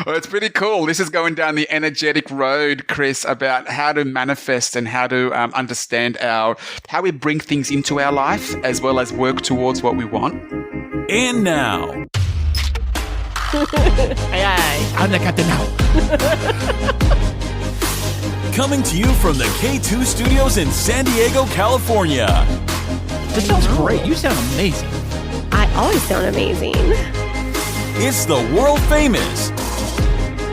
Well, it's pretty cool. This is going down the energetic road, Kris, about how to manifest and how to understand how we bring things into our life as well as work towards what we want. And now, I'm the captain now. coming to you from the K2 Studios in San Diego, California. This sounds great. You sound amazing. I always sound amazing. It's the world famous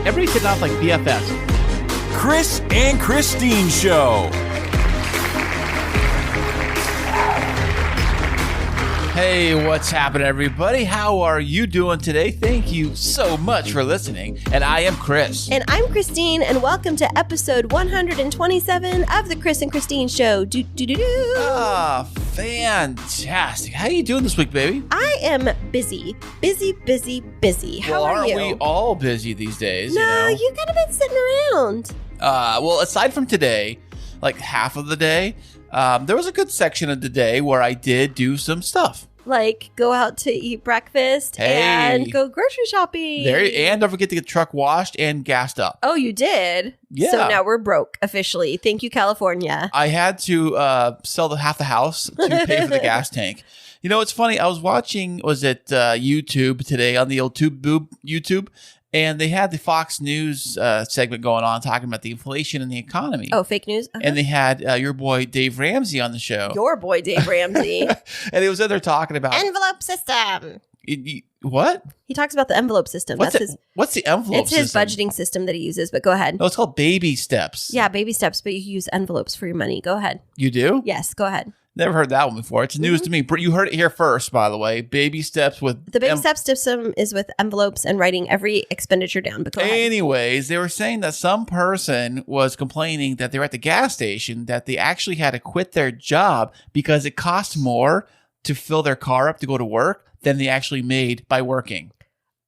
Everybody's hitting off like BFFs. Kris and Kristine Show. Hey, what's happening, everybody? How are you doing today? Thank you so much for listening. And I am Kris. And I'm Kristine, and welcome to episode 127 of the Kris and Kristine Show. Ah, fantastic. How you doing this week, baby? I am busy. How are you? Aren't we all busy these days? No, you kind of been sitting around. Well, aside from today, like half of the day, there was a good section of the day where I did do some stuff. Like go out to eat breakfast and go grocery shopping. And don't forget to get the truck washed and gassed up. Oh, you did? Yeah. So now we're broke officially. Thank you, California. I had to sell half the house to pay for the gas tank. You know, it's funny. I was watching, YouTube today on the old YouTube, and they had the Fox News segment going on talking about the inflation and the economy. Oh, fake news? Uh-huh. And they had your boy Dave Ramsey on the show. Your boy Dave Ramsey. And he was in there talking about... Envelope system. What? He talks about the envelope system. What's the envelope system? It's his budgeting system that he uses, but go ahead. No, it's called baby steps. Yeah, baby steps, but you use envelopes for your money. Go ahead. You do? Yes, go ahead. Never heard that one before. It's news to me. You heard it here first, by the way. Baby steps with... The baby steps system is with envelopes and writing every expenditure down, but go ahead. Anyways, they were saying that some person was complaining that they were at the gas station, that they actually had to quit their job because it cost more to fill their car up to go to work than they actually made by working.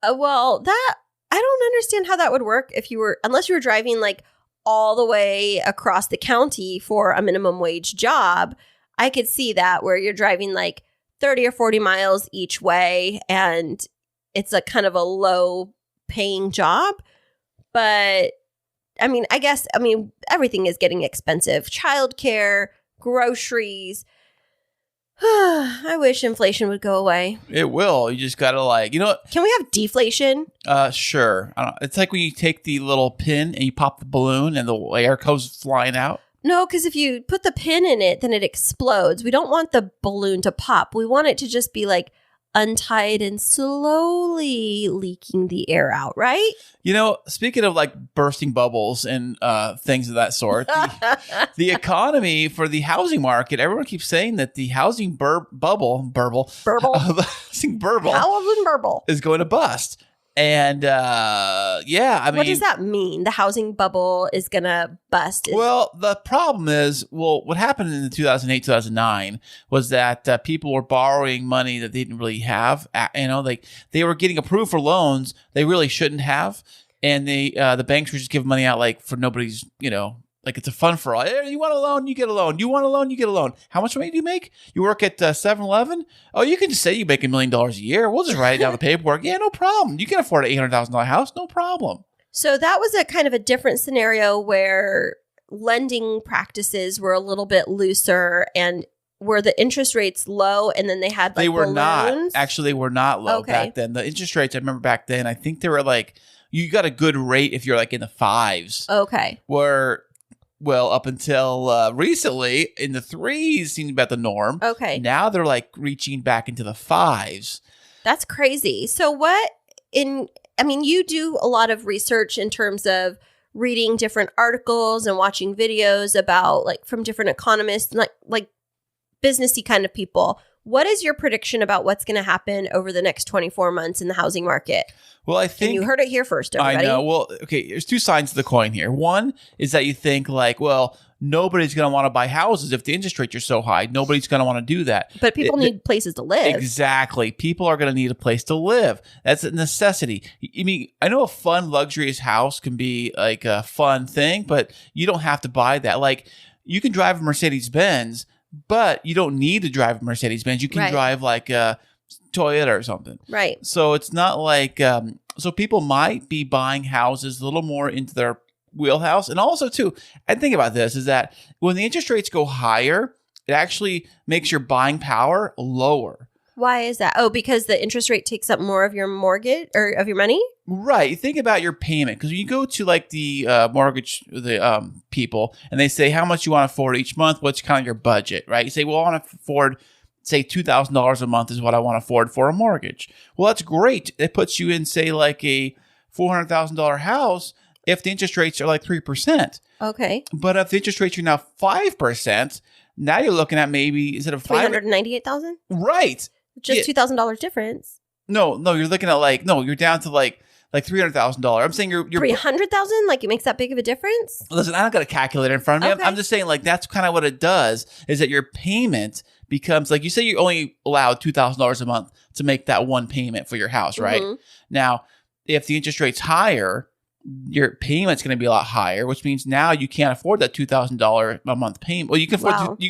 Well, I don't understand how that would work unless you were driving like all the way across the county for a minimum wage job. I could see that where you're driving like 30 or 40 miles each way and it's a kind of a low paying job. But I guess everything is getting expensive. Childcare, groceries. I wish inflation would go away. It will. You just got to Can we have deflation? Sure. I don't know. It's like when you take the little pin and you pop the balloon and the air goes flying out. No, because if you put the pin in it, then it explodes. We don't want the balloon to pop. We want it to just be like untied and slowly leaking the air out, right? You know, speaking of like bursting bubbles and things of that sort, the economy for the housing market, everyone keeps saying that the housing bubble is going to bust. And what does that mean? The housing bubble is going to bust? Well, the problem is, what happened in 2008, 2009 was that people were borrowing money that they didn't really have. They were getting approved for loans they really shouldn't have. And the banks were just giving money out like for nobody's, like it's a fun for all. Hey, you want a loan? You get a loan. You want a loan? You get a loan. How much money do you make? You work at 7-Eleven? Oh, you can just say you make $1 million a year. We'll just write it down the paperwork. Yeah, no problem. You can afford an $800,000 house. No problem. So that was a kind of a different scenario where lending practices were a little bit looser and were the interest rates low and then they had like They were balloons? not. Actually, they were not low back then. The interest rates, I remember back then, I think they were like, you got a good rate if you're like in the 5s. Okay. Well, up until recently, in the 3s seemed about the norm. Okay. Now they're like reaching back into the 5s. That's crazy. So you do a lot of research in terms of reading different articles and watching videos about like from different economists, like businessy kind of people. What is your prediction about what's going to happen over the next 24 months in the housing market? Well, I think... And you heard it here first, everybody. I know. Well, okay, there's two sides to the coin here. One is that you think like, well, nobody's going to want to buy houses if the interest rates are so high. Nobody's going to want to do that. But people need places to live. Exactly. People are going to need a place to live. That's a necessity. I mean, I know a fun, luxurious house can be like a fun thing, but you don't have to buy that. Like, you can drive a Mercedes-Benz, but you don't need to drive a Mercedes-Benz. You can drive like a Toyota or something. Right. So it's not like So people might be buying houses a little more into their wheelhouse. And also, too, I think about this is that when the interest rates go higher, it actually makes your buying power lower. Why is that? Oh, because the interest rate takes up more of your mortgage or of your money? Right. Think about your payment. Because when you go to like the mortgage, the people, and they say how much you want to afford each month, what's kind of your budget, right? You say, well, I want to afford, say, $2,000 a month is what I want to afford for a mortgage. Well, that's great. It puts you in, say, like a $400,000 house if the interest rates are like 3%. Okay. But if the interest rates are now 5%, now you're looking at maybe, is it a $398,000? Right. Just $2,000 difference. No, you're looking at you're down to like $300,000. I'm saying you're $300,000? Like it makes that big of a difference? Listen, I don't got a calculator in front of me. Okay. I'm just saying like that's kind of what it does is that your payment becomes like you say you're only allowed $2,000 a month to make that one payment for your house, right? Mm-hmm. Now, if the interest rate's higher, your payment's going to be a lot higher, which means now you can't afford that $2,000 a month payment. Well, you can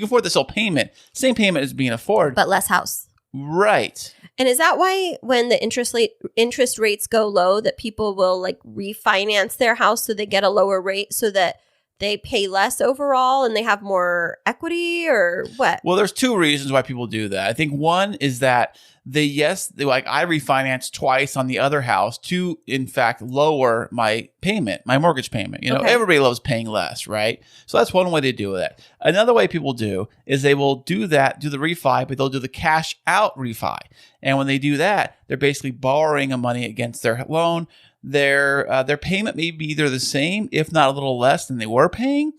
afford this whole payment, same payment as being afforded, but less house. Right. And is that why when the interest rates go low that people will like refinance their house so they get a lower rate so that they pay less overall and they have more equity or what? Well, there's two reasons why people do that. I think one is that I refinanced twice on the other house to, in fact, lower my payment, my mortgage payment. You know, Everybody loves paying less, right? So that's one way to do it. Another way people do is they will do the refi, but they'll do the cash out refi. And when they do that, they're basically borrowing money against their loan. Their payment may be either the same, if not a little less than they were paying,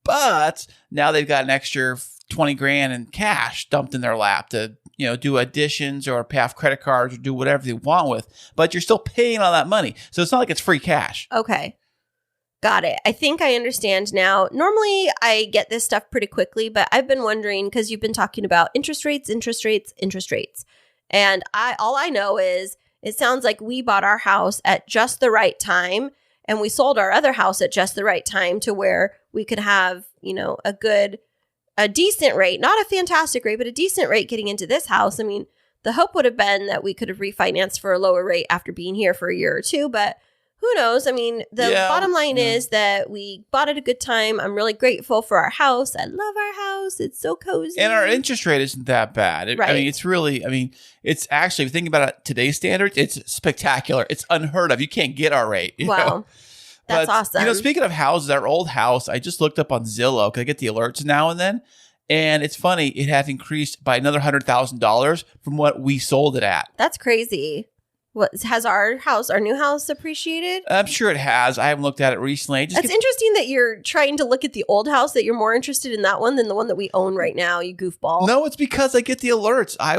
but now they've got an extra $20,000 in cash dumped in their lap to do additions or pay off credit cards or do whatever they want with, but you're still paying all that money. So it's not like it's free cash. Okay. Got it. I think I understand now. Normally I get this stuff pretty quickly, but I've been wondering because you've been talking about interest rates. And all I know is it sounds like we bought our house at just the right time and we sold our other house at just the right time to where we could have, a decent rate, not a fantastic rate, but a decent rate getting into this house. I mean, the hope would have been that we could have refinanced for a lower rate after being here for a year or two, but who knows? I mean, the bottom line is that we bought at a good time. I'm really grateful for our house. I love our house. It's so cozy. And our interest rate isn't that bad. Right. I mean, it's actually, if you think about it, today's standards, it's spectacular. It's unheard of. You can't get our rate. Wow. That's awesome. Speaking of houses, our old house, I just looked up on Zillow because I get the alerts now and then. And it's funny, it has increased by another $100,000 from what we sold it at. That's crazy. Has our new house appreciated? I'm sure it has. I haven't looked at it recently. That's interesting that you're trying to look at the old house, that you're more interested in that one than the one that we own right now, you goofball. No, it's because I get the alerts. I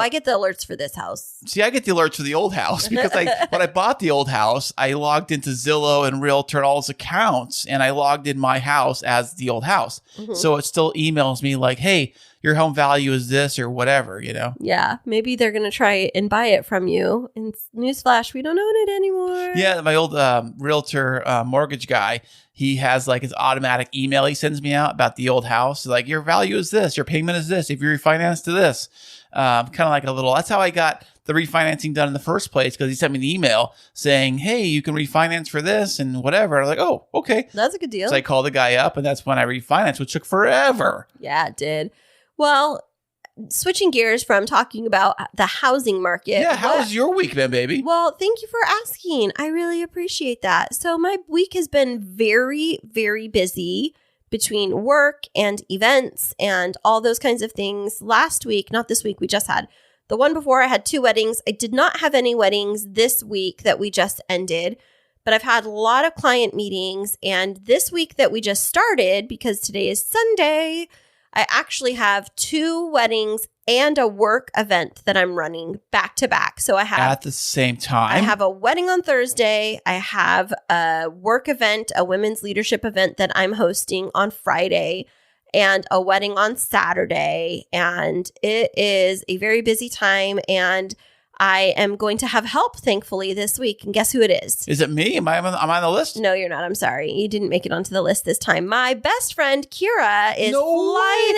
get the alerts for this house. See, I get the alerts for the old house because when I bought the old house, I logged into Zillow and Realtor and all those accounts, and I logged in my house as the old house. Mm-hmm. So it still emails me like, hey, your home value is this or whatever, Yeah, maybe they're going to try and buy it from you. And newsflash, we don't own it anymore. Yeah, my old realtor mortgage guy, he has like his automatic email he sends me out about the old house. Like, your value is this, your payment is this, if you refinance to this. Kind of like that's how I got the refinancing done in the first place, because he sent me an email saying, hey, you can refinance for this and whatever. I'm like, oh, okay. That's a good deal. So I called the guy up, and that's when I refinanced, which took forever. Yeah, it did. Well, switching gears from talking about the housing market. Yeah, how was your week been, baby? Well, thank you for asking. I really appreciate that. So my week has been very, very busy between work and events and all those kinds of things. Last week, not this week, we just had the one before, I had 2 weddings. I did not have any weddings this week that we just ended, but I've had a lot of client meetings. And this week that we just started, because today is Sunday, I actually have 2 weddings and a work event that I'm running back to back. So I have at the same time. I have a wedding on Thursday. I have a work event, a women's leadership event that I'm hosting on Friday, and a wedding on Saturday. And it is a very busy time. And I am going to have help, thankfully, this week. And guess who it is? Is it me? Am I on the list? No, you're not. I'm sorry. You didn't make it onto the list this time. My best friend, Kira, is flying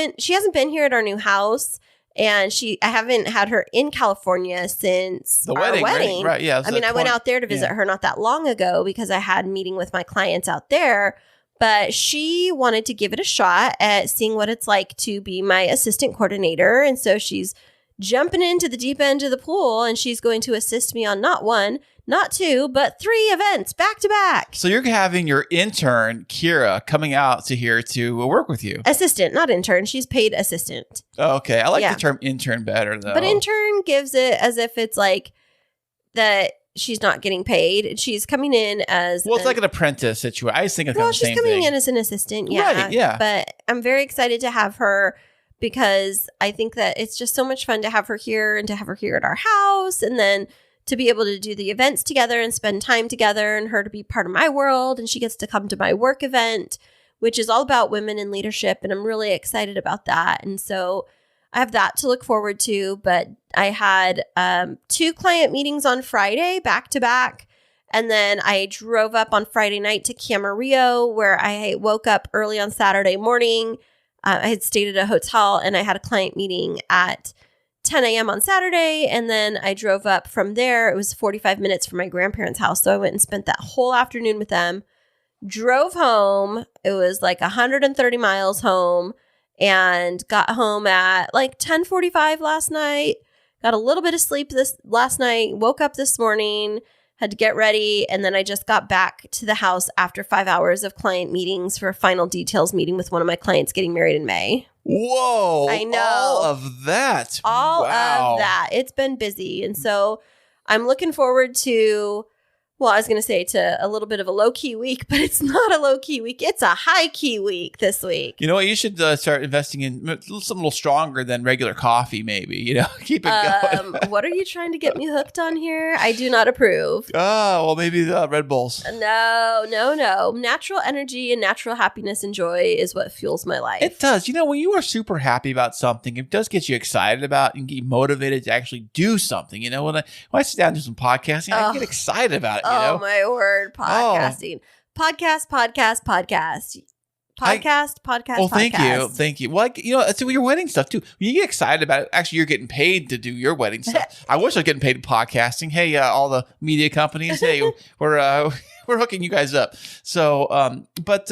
in. She hasn't been here at our new house. And I haven't had her in California since The our wedding. Right? Yeah. I mean, I went out there to visit her not that long ago because I had a meeting with my clients out there. But she wanted to give it a shot at seeing what it's like to be my assistant coordinator. And so she's jumping into the deep end of the pool, and she's going to assist me on not 1, not 2, but 3 events back to back. So you're having your intern, Kira, coming out to here to work with you. Assistant, not intern. She's paid assistant. Oh, okay. I like the term intern better, though. But intern gives it as if it's like that she's not getting paid. She's coming in as... Well, it's like an apprentice situation. I just think it's kind of the same thing. Well, she's coming in as an assistant, yeah. Right, yeah. But I'm very excited to have her because I think that it's just so much fun to have her here and to have her here at our house, and then to be able to do the events together and spend time together, and her to be part of my world, and she gets to come to my work event, which is all about women in leadership, and I'm really excited about that. And so I have that to look forward to, but I had 2 client meetings on Friday back to back. And then I drove up on Friday night to Camarillo, where I woke up early on Saturday morning. I had stayed at a hotel, and I had a client meeting at 10 a.m. on Saturday. And then I drove up from there. It was 45 minutes from my grandparents' house. So I went and spent that whole afternoon with them, drove home. It was like 130 miles home, and got home at like 10:45 last night. Got a little bit of sleep last night, woke up this morning, had to get ready, and then I just got back to the house after 5 hours of client meetings for a final details meeting with one of my clients getting married in May. Whoa. I know. All of that. All Wow. of that. It's been busy. And so I'm looking forward to... Well, I was going to say to a little bit of a low-key week, but it's not a low-key week. It's a high-key week this week. You know what? You should start investing in something a little stronger than regular coffee, maybe. You know, keep it going. What are you trying to get me hooked on here? I do not approve. Oh, well, maybe the Red Bulls. No. Natural energy and natural happiness and joy is what fuels my life. It does. You know, when you are super happy about something, it does get you excited about and get you motivated to actually do something. You know, when I sit down and do some podcasting, I get excited about it. You know? Oh, my word. Podcasting. Podcast. Well, thank you. Well, you know, that's your wedding stuff too. You get excited about it. Actually, you're getting paid to do your wedding stuff. I wish I was getting paid podcasting. Hey, all the media companies. Hey, we're hooking you guys up. So, but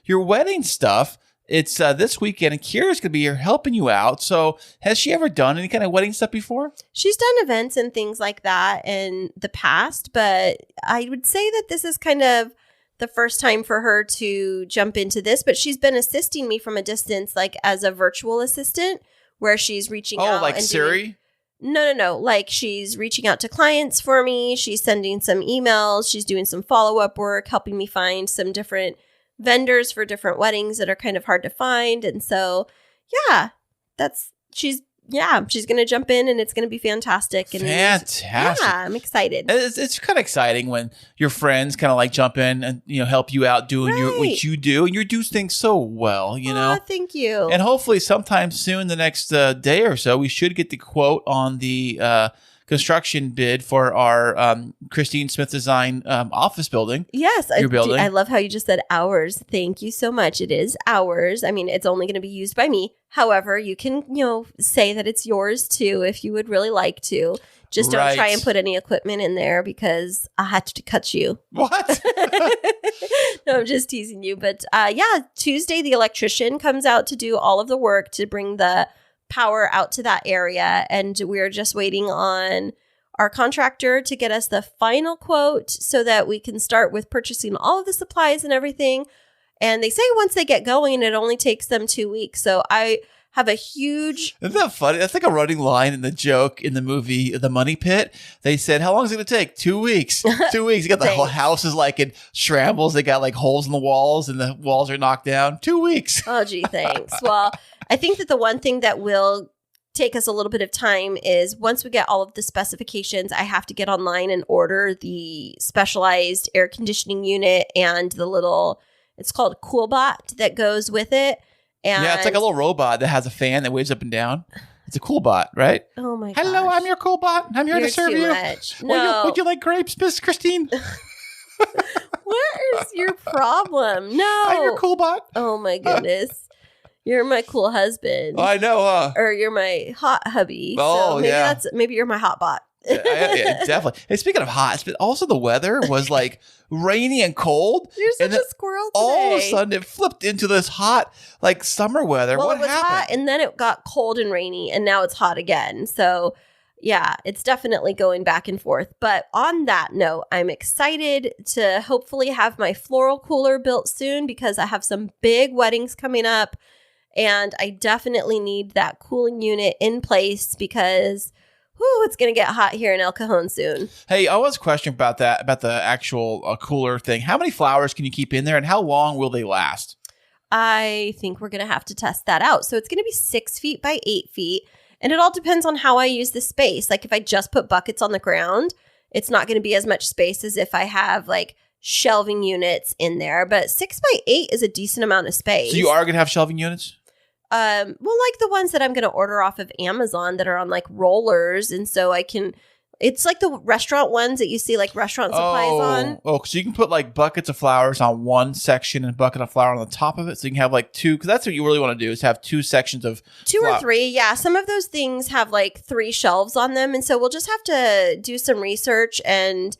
your wedding stuff, it's this weekend, and Kira's going to be here helping you out. So, has she ever done any kind of wedding stuff before? She's done events and things like that in the past, but I would say that this is kind of the first time for her to jump into this. But she's been assisting me from a distance, like as a virtual assistant, where she's reaching out. Oh, like Siri? No. Like she's reaching out to clients for me. She's sending some emails. She's doing some follow-up work, helping me find some different vendors for different weddings that are kind of hard to find. And so, yeah, she's going to jump in, and it's going to be fantastic. And fantastic. Yeah, I'm excited. It's kind of exciting when your friends kind of like jump in and, you know, help you out doing what you do, and you do things so well, you know. Thank you. And hopefully sometime soon, the next day or so, we should get the quote on the construction bid for our Christine Smith Design office building. Yes. Your building. I love how you just said ours. Thank you so much. It is ours. I mean, it's only going to be used by me. However, you can, say that it's yours too if you would really like to. Just don't try and put any equipment in there because I had to cut you. What? No, I'm just teasing you. But Tuesday, the electrician comes out to do all of the work to bring the power out to that area, and we're just waiting on our contractor to get us the final quote so that we can start with purchasing all of the supplies and everything. And they say once they get going, it only takes them 2 weeks. So I have a huge... Isn't that funny? That's like a running line in the joke in the movie The Money Pit. They said, how long is it going to take? 2 weeks. 2 weeks. You got the whole house is like in shambles. They got like holes in the walls, and the walls are knocked down. 2 weeks. Oh, gee, thanks. Well, I think that the one thing that will take us a little bit of time is once we get all of the specifications, I have to get online and order the specialized air conditioning unit and the little, it's called CoolBot that goes with it. And yeah, it's like a little robot that has a fan that waves up and down. It's a CoolBot, right? Oh my gosh. Hello, I'm your CoolBot. I'm here to serve you. No. Would you like grapes, Miss Christine? What is your problem? No. I'm your CoolBot. Oh my goodness. You're my cool husband. I know, huh? Or you're my hot hubby. Oh, so maybe yeah. maybe you're my hot bot. Yeah, definitely. Hey, speaking of hot, also the weather was like rainy and cold. You're such and a squirrel today. All of a sudden, it flipped into this hot, like summer weather. Well, what it was happened? hot, and then it got cold and rainy, and now it's hot again. So, yeah, it's definitely going back and forth. But on that note, I'm excited to hopefully have my floral cooler built soon because I have some big weddings coming up, and I definitely need that cooling unit in place because it's going to get hot here in El Cajon soon. Hey, I was a question about that, about the actual cooler thing. How many flowers can you keep in there, and how long will they last? I think we're going to have to test that out. So it's going to be 6 feet by 8 feet, and it all depends on how I use the space. Like if I just put buckets on the ground, it's not going to be as much space as if I have like shelving units in there. But 6 by 8 is a decent amount of space. So you are going to have shelving units? Well, like the ones that I'm going to order off of Amazon that are on like rollers. And so it's like the restaurant ones that you see like restaurant supplies on. Oh, so you can put like buckets of flowers on one section and a bucket of flower on the top of it. So you can have like two, because that's what you really want to do is have two sections of two or three. Yeah. Some of those things have like 3 shelves on them. And so we'll just have to do some research and,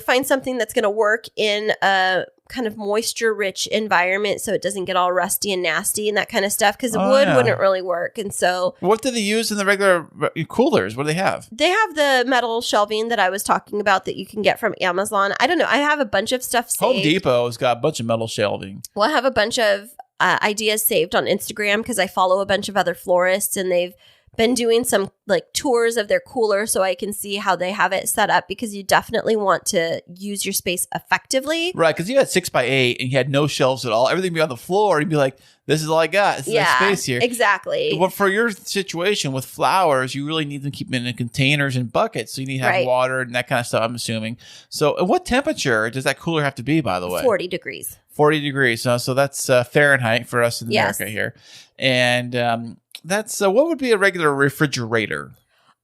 find something that's going to work in a kind of moisture rich environment so it doesn't get all rusty and nasty and that kind of stuff because wood wouldn't really work. And so what do they use in the regular coolers? What do they have? They have the metal shelving that I was talking about that you can get from Amazon. I don't know. I have a bunch of stuff saved. Home Depot's got a bunch of metal shelving. Well, I have a bunch of ideas saved on Instagram because I follow a bunch of other florists and they've been doing some like tours of their cooler so I can see how they have it set up because you definitely want to use your space effectively. Right, because you had 6 by 8 and you had no shelves at all. Everything would be on the floor. You'd be like, this is all I got. This is my space here. Exactly. Well, for your situation with flowers, you really need to keep them in containers and buckets. So you need to have water and that kind of stuff, I'm assuming. So at what temperature does that cooler have to be, by the way? 40 degrees. 40 degrees. So that's Fahrenheit for us in America here. And that's what would be a regular refrigerator?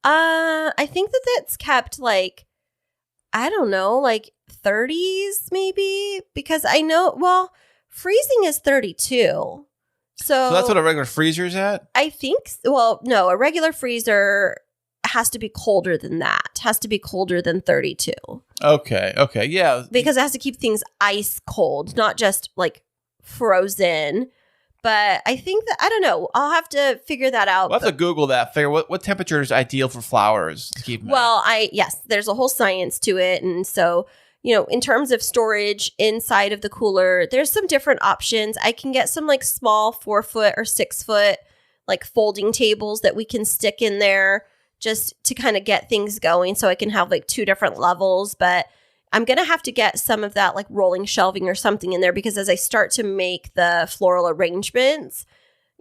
I think that's kept like, I don't know, like 30s maybe, because I know, freezing is 32. So that's what a regular freezer is at? I think, no, a regular freezer has to be colder than that. Has to be colder than 32. Okay, yeah. Because it has to keep things ice cold, not just like frozen. But I think that, I don't know, I'll have to figure that out. We'll have to Google that. Figure what temperature is ideal for flowers to keep them at. Yes, there's a whole science to it. And so, in terms of storage inside of the cooler, there's some different options. I can get some like small 4-foot or 6-foot like folding tables that we can stick in there just to kind of get things going. So I can have like 2 different levels, but I'm going to have to get some of that like rolling shelving or something in there because as I start to make the floral arrangements,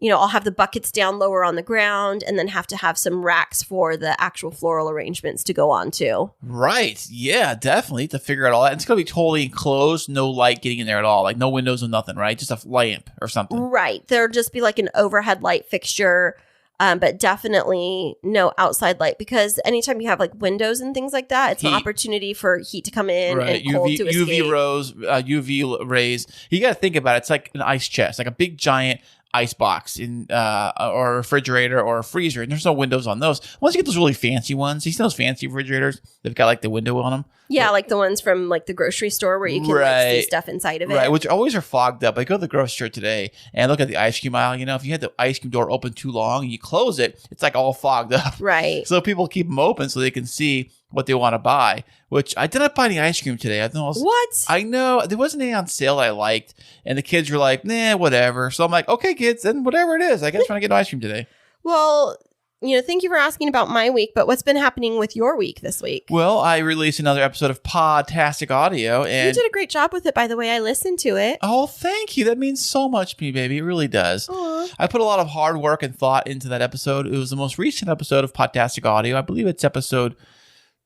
I'll have the buckets down lower on the ground and then have to have some racks for the actual floral arrangements to go on too. Right. Yeah, definitely. To figure out all that. It's going to be totally enclosed, no light getting in there at all. Like no windows or nothing, right? Just a lamp or something. Right. There'll just be like an overhead light fixture. But definitely no outside light because anytime you have like windows and things like that, it's an opportunity for heat to come in and cold to escape. UV rays. You got to think about it. It's like an ice chest, like a big giant ice box in or a refrigerator or a freezer, and there's no windows on those. Once you get those really fancy ones, you see those fancy refrigerators? They've got like the window on them. Yeah, like the ones from like the grocery store where you can like, see stuff inside of it. Right, which always are fogged up. I go to the grocery store today and look at the ice cream aisle. If you had the ice cream door open too long and you close it, it's like all fogged up. Right. So people keep them open so they can see what they want to buy, which I didn't buy any ice cream today. What? I know. There wasn't any on sale I liked. And the kids were like, nah, whatever. So I'm like, okay, kids, then whatever it is. I guess we're going to get ice cream today. Well, thank you for asking about my week, but what's been happening with your week this week? Well, I released another episode of Podtastic Audio. And you did a great job with it, by the way. I listened to it. Oh, thank you. That means so much to me, baby. It really does. Aww. I put a lot of hard work and thought into that episode. It was the most recent episode of Podtastic Audio. I believe it's episode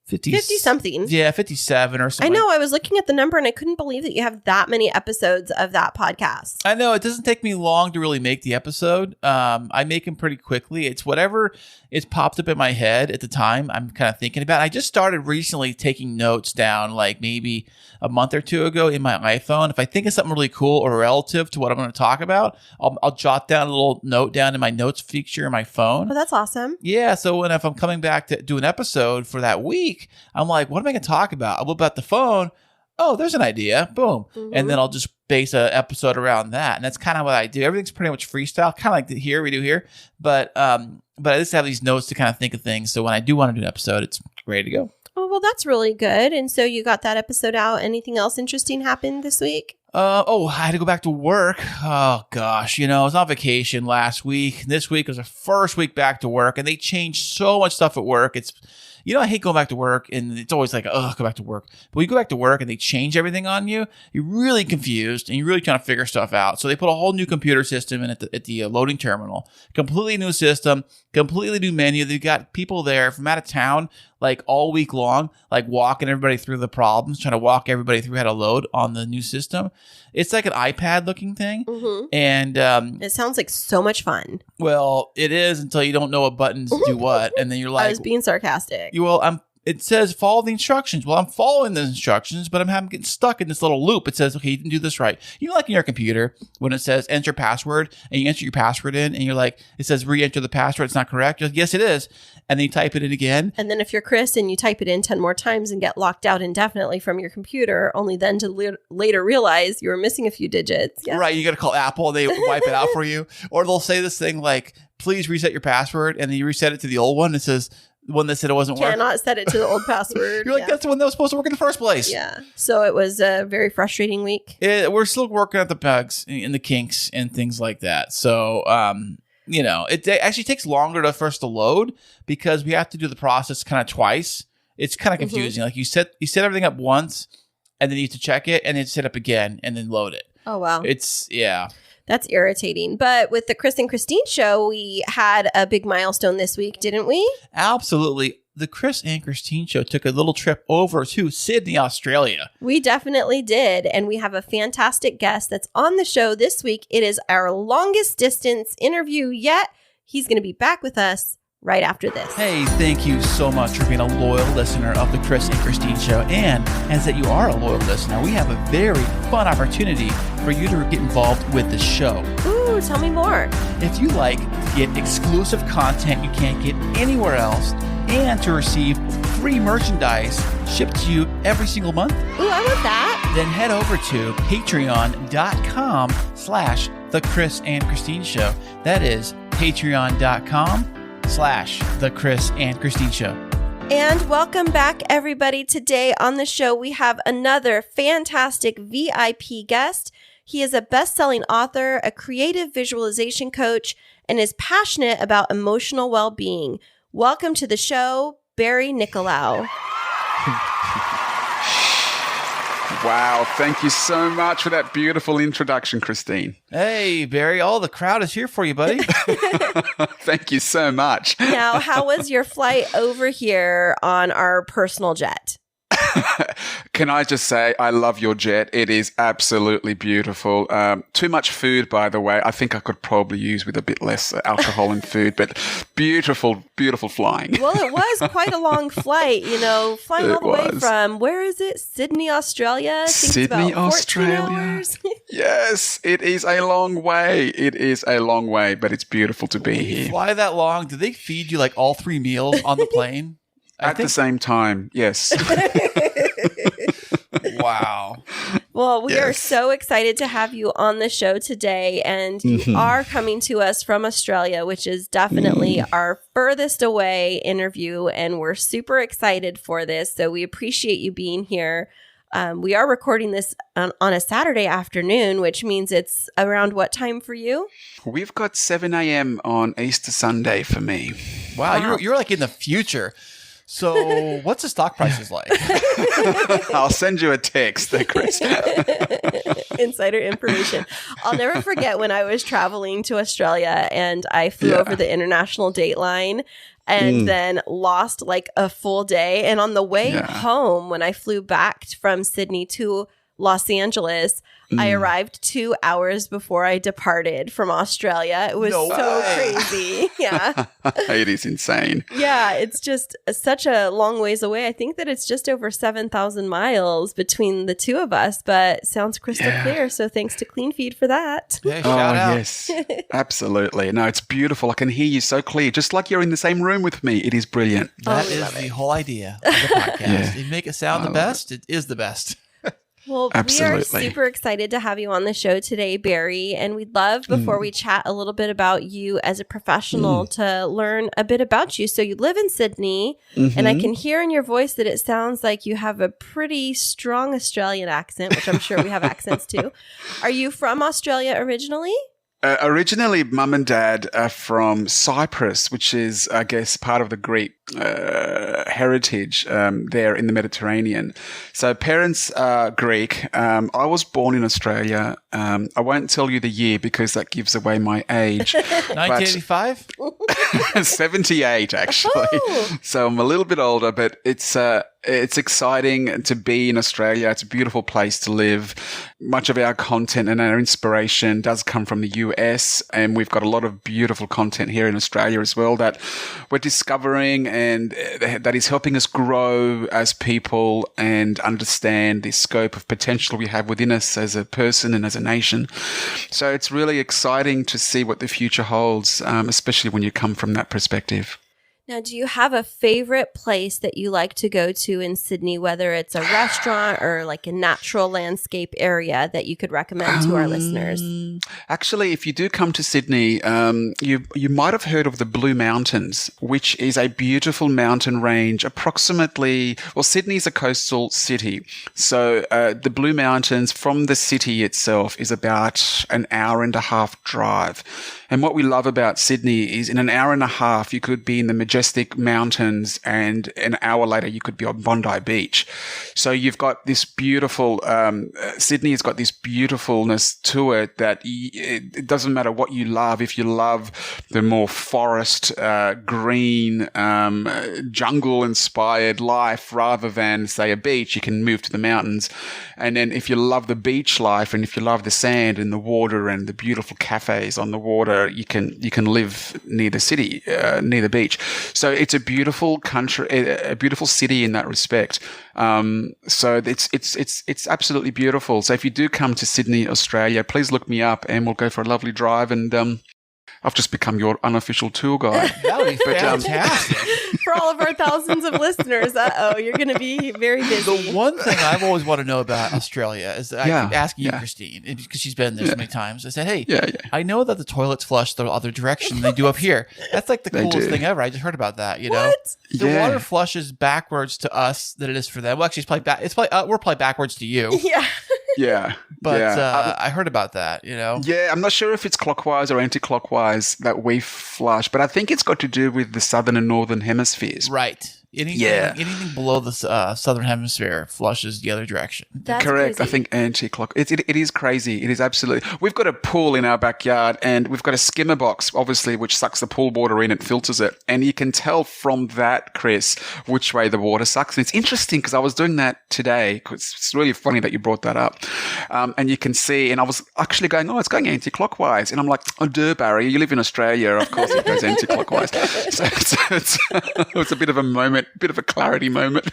50 something. Yeah, 57 or something. I know. I was looking at the number and I couldn't believe that you have that many episodes of that podcast. I know. It doesn't take me long to really make the episode. I make them pretty quickly. It's whatever is popped up in my head at the time I'm kind of thinking about. I just started recently taking notes down, like maybe a month or two ago in my iPhone. If I think of something really cool or relative to what I'm going to talk about, I'll jot down a little note down in my notes feature in my phone. Oh, that's awesome. Yeah. So if I'm coming back to do an episode for that week, I'm like, what am I going to talk about? I'll whip out the phone. Oh, there's an idea. Boom. Mm-hmm. And then I'll just base an episode around that. And that's kind of what I do. Everything's pretty much freestyle, kind of like we do here. But I just have these notes to kind of think of things. So when I do want to do an episode, it's ready to go. Oh, well, that's really good. And so you got that episode out. Anything else interesting happened this week? I had to go back to work. Oh, gosh. I was on vacation last week. This week was the first week back to work. And they changed so much stuff at work. It's I hate going back to work, and it's always like, go back to work. But when you go back to work and they change everything on you, you're really confused, and you're really trying to figure stuff out. So they put a whole new computer system in at the loading terminal. Completely new system, completely new menu. They've got people there from out of town, like all week long, like walking everybody through the problems, trying to walk everybody through how to load on the new system. It's like an iPad looking thing. Mm-hmm. And it sounds like so much fun. Well, it is until you don't know what buttons do what. And then you're like, I was being sarcastic. It says follow the instructions. Well, I'm following the instructions, but I'm getting stuck in this little loop. It says, okay, you didn't do this right. Like in your computer, when it says enter password and you enter your password in and you're like, it says re-enter the password. It's not correct. You're like, yes, it is. And then you type it in again. And then if you're Kris and you type it in 10 more times and get locked out indefinitely from your computer, only then to later realize you were missing a few digits. Yeah. Right. You got to call Apple and they wipe it out for you. Or they'll say this thing like, please reset your password. And then you reset it to the old one. It says, the one that said it wasn't working. Cannot set it to the old password. You're like, that's the one that was supposed to work in the first place. Yeah. So it was a very frustrating week. We're still working out the bugs and the kinks and things like that. So, it actually takes longer for us to load because we have to do the process kind of twice. It's kind of confusing. Like you set everything up once and then you have to check it and then set up again and then load it. Oh, wow. That's irritating. But with the Kris and Kristine show, we had a big milestone this week, didn't we? Absolutely. The Kris and Kristine show took a little trip over to Sydney, Australia. We definitely did. And we have a fantastic guest that's on the show this week. It is our longest distance interview yet. He's going to be back with us right after this. Hey, thank you so much for being a loyal listener of the Kris and Kristine show. And as that you are a loyal listener, we have a very fun opportunity for you to get involved with the show. Ooh, tell me more. If you like to get exclusive content you can't get anywhere else and to receive free merchandise shipped to you every single month, ooh, I want that. Then head over to patreon.com/The Kris and Kristine show. That is patreon.com/The Kris and Kristine show. And welcome back, everybody. Today on the show, we have another fantastic VIP guest. He is a best-selling author, a creative visualization coach, and is passionate about emotional well-being. Welcome to the show, Barry Nicolaou. Wow. Thank you so much for that beautiful introduction, Kristine. Hey, Barry. Oh, the crowd is here for you, buddy. Thank you so much. Now, how was your flight over here on our personal jet? Can I just say, I love your jet. It is absolutely beautiful. Too much food, by the way. I think I could probably use with a bit less alcohol and food, but beautiful, beautiful flying. Well, it was quite a long flight, flying all the way from, where is it? Sydney, Australia? Sydney, Australia. Hours. Yes, it is a long way. It is a long way, but it's beautiful to be here. You fly that long, do they feed you like all 3 meals on the plane? At the same time, yes. Wow. Well, we are so excited to have you on the show today. And you are coming to us from Australia, which is definitely our furthest away interview. And we're super excited for this. So we appreciate you being here. We are recording this on a Saturday afternoon, which means it's around what time for you? We've got 7 a.m. on Easter Sunday for me. Wow. You're like in the future. So what's the stock prices like? I'll send you a text there, Kris. Insider information. I'll never forget when I was traveling to Australia and I flew over the international date line and then lost like a full day. And on the way home, when I flew back from Sydney to Los Angeles, I arrived 2 hours before I departed from Australia. It was crazy. Yeah. It is insane. Yeah, it's just such a long ways away. I think that it's just over 7,000 miles between the two of us, but sounds crystal clear. So thanks to Clean Feed for that. Yeah, shout out. Yes, absolutely. No, it's beautiful. I can hear you so clear, just like you're in the same room with me. It is brilliant. That is the whole idea of the podcast. You make it sound the best, it is the best. Well, Absolutely. we are super excited to have you on the show today, Barry. And we'd love, before we chat a little bit about you as a professional, to learn a bit about you. So you live in Sydney, and I can hear in your voice that it sounds like you have a pretty strong Australian accent, which I'm sure we have accents too. Are you from Australia originally? Originally, mum and dad are from Cyprus, which is, I guess, part of the Greek heritage there in the Mediterranean. So parents are Greek. I was born in Australia. I won't tell you the year because that gives away my age. 1985? 78, actually. Oh. So I'm a little bit older, but it's exciting to be in Australia. It's a beautiful place to live. Much of our content and our inspiration does come from the US, and we've got a lot of beautiful content here in Australia as well that we're discovering and that is helping us grow as people and understand the scope of potential we have within us as a person and as a nation. So it's really exciting to see what the future holds, especially when you come from that perspective. Now, do you have a favorite place that you like to go to in Sydney, whether it's a restaurant or like a natural landscape area that you could recommend to our listeners? Actually, if you do come to Sydney, you might have heard of the Blue Mountains, which is a beautiful mountain range approximately, well, Sydney is a coastal city. So the Blue Mountains from the city itself is about an hour and a half drive. And what we love about Sydney is in an hour and a half, you could be in the majestic mountains and an hour later you could be on Bondi Beach. So you've got this beautiful, Sydney has got this beautifulness to it that it doesn't matter what you love. If you love the more forest, green, jungle inspired life rather than say a beach, you can move to the mountains. And then if you love the beach life and if you love the sand and the water and the beautiful cafes on the water, you can live near the city, near the beach. So it's a beautiful country, a beautiful city in that respect. So it's absolutely beautiful. So if you do come to Sydney, Australia, please look me up and we'll go for a lovely drive. And I've just become your unofficial tour guide. That would be fantastic. For all of our thousands of listeners, you're going to be very busy. The one thing I've always wanted to know about Australia is that I keep asking you, Kristine, because she's been there so many times. I said, hey, I know that the toilets flush the other direction than they do up here. That's like the coolest thing ever. I just heard about that, you know? What? The water flushes backwards to us than it is for them. Well, actually, we're probably backwards to you. Yeah. Yeah. But I heard about that, you know? Yeah, I'm not sure if it's clockwise or anti-clockwise that we flush, but I think it's got to do with the southern and northern hemispheres. Right. Anything below the southern hemisphere flushes the other direction. That's correct. crazy. I think anti-clockwise. It is crazy. It is absolutely. We've got a pool in our backyard and we've got a skimmer box, obviously, which sucks the pool water in and filters it. And you can tell from that, Kris, which way the water sucks. And it's interesting because I was doing that today. It's really funny that you brought that up. And you can see, and I was actually going, it's going anti-clockwise. And I'm like, oh, duh, Barry, you live in Australia. Of course it goes anti-clockwise. So it's a bit of a moment. Bit of a clarity moment.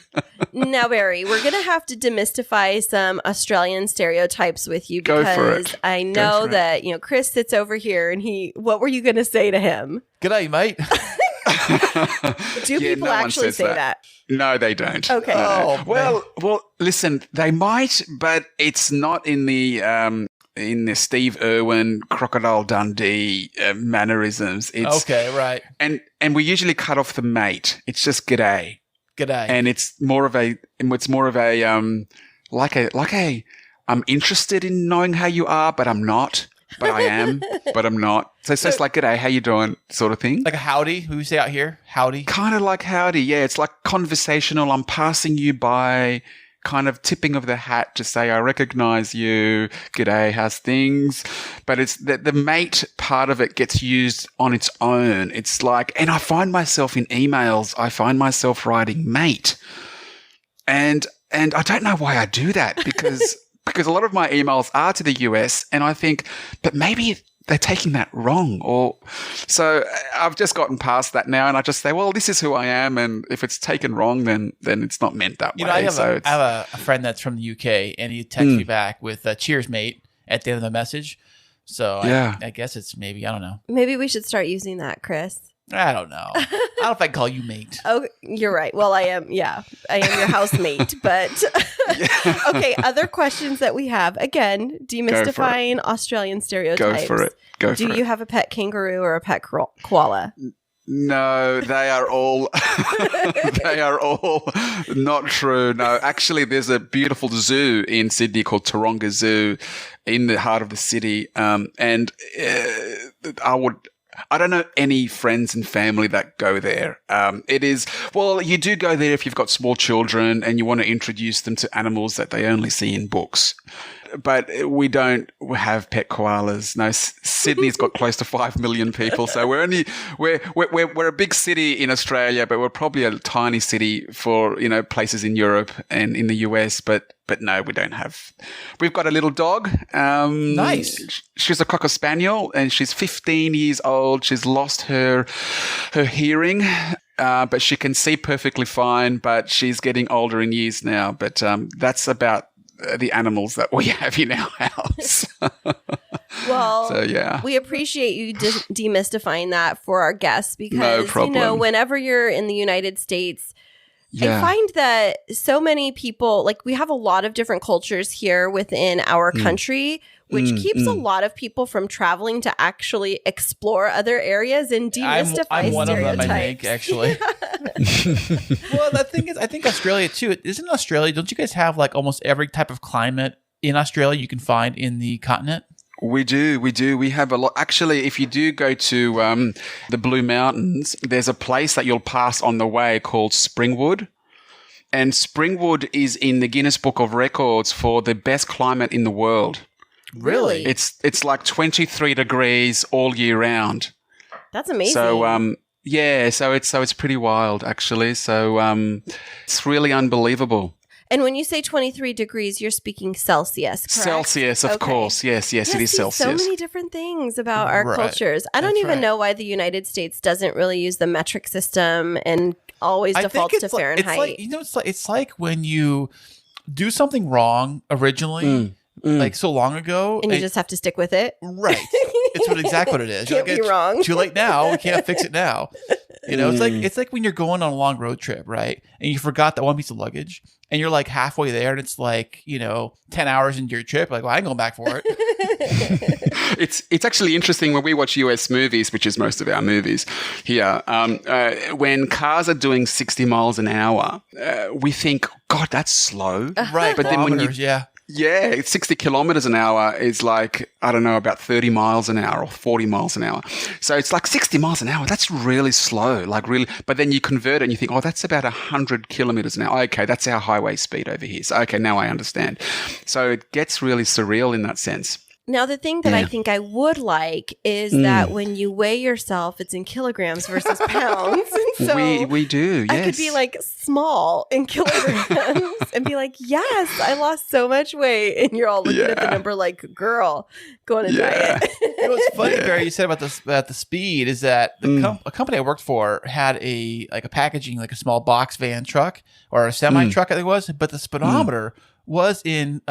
Now, Barry, we're going to have to demystify some Australian stereotypes with you Go for because it. I know that, Kris sits over here and what were you going to say to him? G'day, mate. Do people actually say that? No, they don't. Okay. Well, listen, they might, but it's not in the Steve Irwin, Crocodile Dundee mannerisms. It's, okay, right. And we usually cut off the mate. It's just g'day. G'day. And it's more of a I'm interested in knowing how you are, but I'm not. but I am, but I'm not. So it's just like, g'day, how you doing sort of thing. Like a howdy, we say out here, howdy. Kind of like howdy, yeah. It's like conversational. I'm passing you by, kind of tipping of the hat to say, I recognize you. G'day, how's things? But it's the mate part of it gets used on its own. It's like, and I find myself in emails, I find myself writing mate. And I don't know why I do that because a lot of my emails are to the US and I think, but maybe they're taking that wrong. Or so I've just gotten past that now and I just say, well, this is who I am. And if it's taken wrong, then it's not meant that way. I have a friend that's from the UK and he texts me back with cheers, mate, at the end of the message. So yeah. I guess it's maybe, I don't know. Maybe we should start using that, Kris. I don't know. I don't know if I can call you mate. Oh, you're right. Well, I am your housemate. But okay, other questions that we have. Again, demystifying Australian stereotypes. Go for it. Do you have a pet kangaroo or a pet koala? No, they are all not true. No, actually, there's a beautiful zoo in Sydney called Taronga Zoo in the heart of the city. I don't know any friends and family that go there. You do go there if you've got small children and you want to introduce them to animals that they only see in books. But we don't have pet koalas. No, Sydney's got close to 5 million people, so we're a big city in Australia, but we're probably a tiny city for places in Europe and in the US. But no, we don't have. We've got a little dog. Nice. She's a Cocker Spaniel, and she's 15 years old. She's lost her hearing. But she can see perfectly fine. But she's getting older in years now. But that's about the animals that we have in our house. Well, so, yeah. We appreciate you demystifying that for our guests because, no problem. Whenever you're in the United States, I find that so many people, like we have a lot of different cultures here within our country, which keeps a lot of people from traveling to actually explore other areas and demystify I'm one stereotypes. of them, I think, actually. Well, the thing is, I think Australia too. Isn't Australia? Don't you guys have like almost every type of climate in Australia you can find in the continent? We do. We have a lot. Actually, if you do go to the Blue Mountains, there's a place that you'll pass on the way called Springwood. And Springwood is in the Guinness Book of Records for the best climate in the world. Really? It's like 23 degrees all year round. That's amazing. So so it's pretty wild actually. So it's really unbelievable. And when you say 23 degrees, you're speaking Celsius, correct? Celsius, of course. Yes, it is Celsius. So many different things about our cultures. I don't even know why the United States doesn't really use the metric system and always defaults to Fahrenheit. It's like when you do something wrong originally, like so long ago. And you just have to stick with it. Right. It's exactly what it is. Can't be wrong. Too late now. We can't fix it now. It's like when you're going on a long road trip, right? And you forgot that one piece of luggage and you're like halfway there and it's like, 10 hours into your trip. Like, well, I ain't going back for it. It's actually interesting when we watch US movies, which is most of our movies here. When cars are doing 60 miles an hour, we think, God, that's slow. Right. But then when you, Yeah, 60 kilometers an hour is like, I don't know, about 30 miles an hour or 40 miles an hour. So it's like 60 miles an hour. That's really slow, like really. But then you convert it and you think, oh, that's about 100 kilometers an hour. Okay, that's our highway speed over here. So, okay, now I understand. So it gets really surreal in that sense. Now, the thing that I think I would like is that when you weigh yourself, it's in kilograms versus pounds. And so we do, yes. I could be like small in kilograms and be like, yes, I lost so much weight. And you're all looking at the number like, girl, go on a diet. What's funny, Barry, you said about the speed is that a company I worked for had a packaging, like a small box van truck or a semi truck, I think it was, but the speedometer was in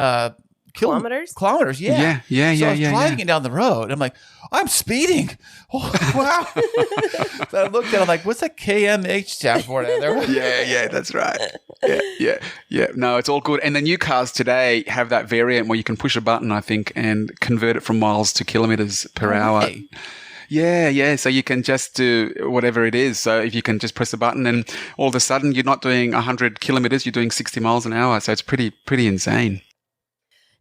kilometers? Kilometers, yeah. So I was driving it down the road. And I'm like, I'm speeding. Oh, wow. So I looked at it, I'm like, what's that KMH stand for down there? Yeah, that's right. Yeah. No, it's all good. And the new cars today have that variant where you can push a button, I think, and convert it from miles to kilometers per hour. Hey. Yeah. So you can just do whatever it is. So if you can just press a button and all of a sudden you're not doing 100 kilometers, you're doing 60 miles an hour. So it's pretty insane.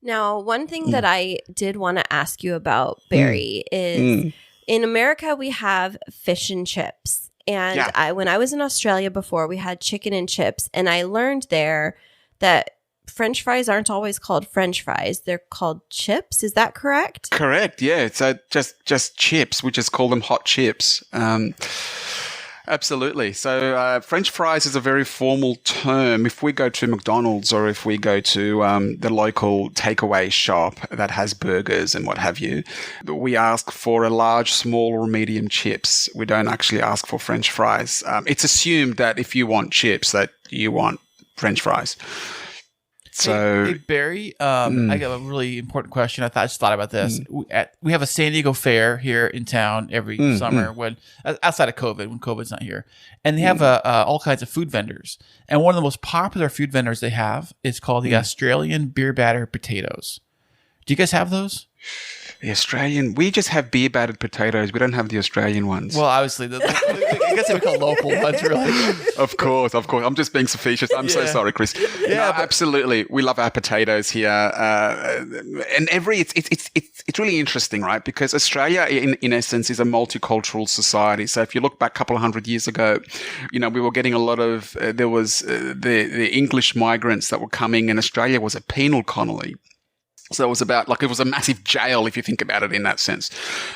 Now, one thing that I did want to ask you about, Barry, is in America, we have fish and chips. And when I was in Australia before, we had chicken and chips. And I learned there that French fries aren't always called French fries. They're called chips. Is that correct? Correct. Yeah. So just chips. We just call them hot chips. Absolutely. So French fries is a very formal term. If we go to McDonald's or if we go to the local takeaway shop that has burgers and what have you, we ask for a large, small or medium chips. We don't actually ask for French fries. It's assumed that if you want chips that you want French fries. So, hey Barry, I got a really important question. I just thought about this. We have a San Diego fair here in town every summer when outside of COVID, when COVID's not here, and they have all kinds of food vendors. And one of the most popular food vendors they have is called the Australian beer battered potatoes. Do you guys have those? The Australian, we just have beer battered potatoes. We don't have the Australian ones. Well, obviously, I guess they would call local ones, really. Of course. I'm just being facetious. I'm so sorry, Chris. Yeah, absolutely. We love our potatoes here, and it's really interesting, right? Because Australia, in essence, is a multicultural society. So if you look back a couple of hundred years ago, we were getting a lot of there was the English migrants that were coming, and Australia was a penal colony. So it was it was a massive jail, if you think about it in that sense.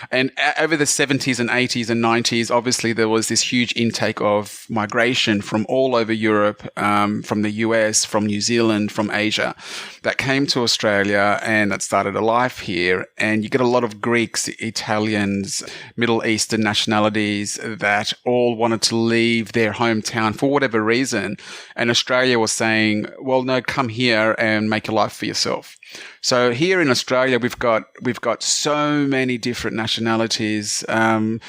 And over the 70s and 80s and 90s, obviously there was this huge intake of migration from all over Europe, from the US, from New Zealand, from Asia, that came to Australia and that started a life here. And you get a lot of Greeks, Italians, Middle Eastern nationalities that all wanted to leave their hometown for whatever reason. And Australia was saying, well, no, come here and make a life for yourself. So here in Australia, we've got so many different nationalities, and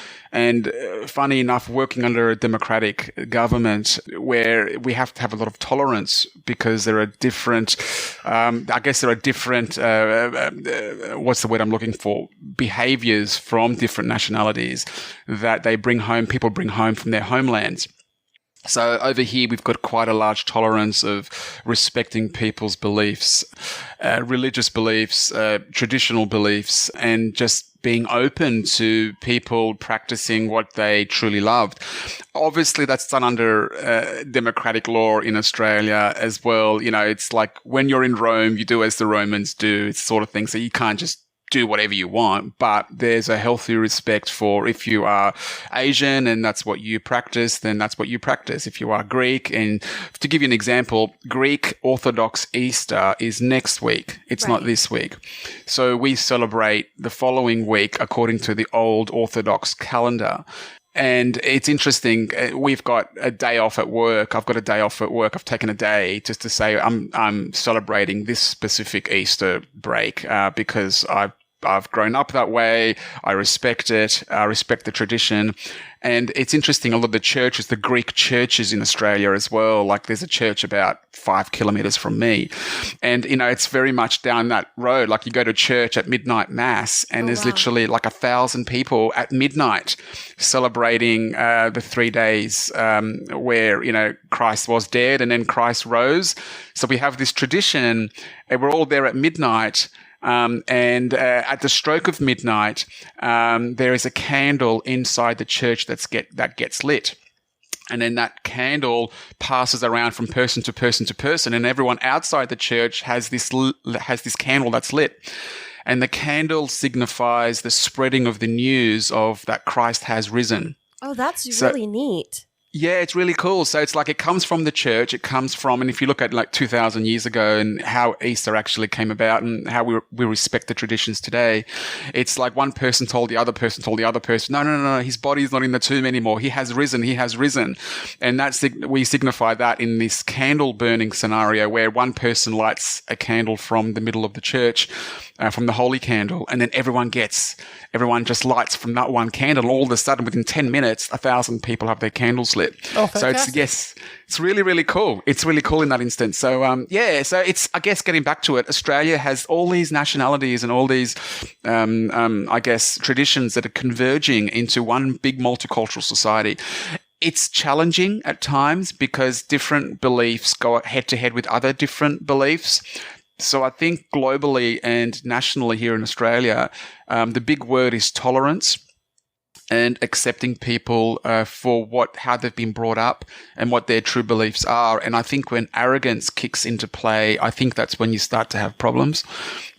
funny enough, working under a democratic government where we have to have a lot of tolerance because there are different, what's the word I'm looking for? Behaviors from different nationalities that people bring home from their homelands. So over here, we've got quite a large tolerance of respecting people's beliefs, religious beliefs, traditional beliefs, and just being open to people practicing what they truly loved. Obviously, that's done under democratic law in Australia as well. It's like when you're in Rome, you do as the Romans do. It's sort of thing. So you can't just do whatever you want, but there's a healthy respect for if you are Asian and that's what you practice, then that's what you practice. If you are Greek, and to give you an example, Greek Orthodox Easter is next week. It's not this week. So we celebrate the following week according to the old Orthodox calendar. And it's interesting. We've got a day off at work. I've got a day off at work. I've taken a day just to say I'm celebrating this specific Easter break because I've grown up that way. I respect it. I respect the tradition. And it's interesting, a lot of the churches, the Greek churches in Australia as well, like there's a church about 5 kilometers from me. And, it's very much down that road. Like you go to church at midnight mass and there's literally like 1,000 people at midnight celebrating the 3 days where, Christ was dead and then Christ rose. So we have this tradition and we're all there at midnight. And at the stroke of midnight, there is a candle inside the church that gets lit. And then that candle passes around from person to person to person, and everyone outside the church has this candle that's lit. And the candle signifies the spreading of the news of that Christ has risen. Oh, that's really neat. Yeah, it's really cool. So it's like it comes from the church. It comes from, and if you look at like 2,000 years ago and how Easter actually came about and how we respect the traditions today, it's like one person told the other person, no, his body is not in the tomb anymore. He has risen. And we signify that in this candle burning scenario where one person lights a candle from the middle of the church, from the holy candle, and then everyone just lights from that one candle. All of a sudden, within 10 minutes, 1,000 people have their candles lit. Oh, fantastic. So it's really, really cool. It's really cool in that instance. So, so it's, I guess, getting back to it, Australia has all these nationalities and all these, traditions that are converging into one big multicultural society. It's challenging at times because different beliefs go head to head with other different beliefs. So I think globally and nationally here in Australia, the big word is tolerance and accepting people for how they've been brought up and what their true beliefs are. And I think when arrogance kicks into play, I think that's when you start to have problems.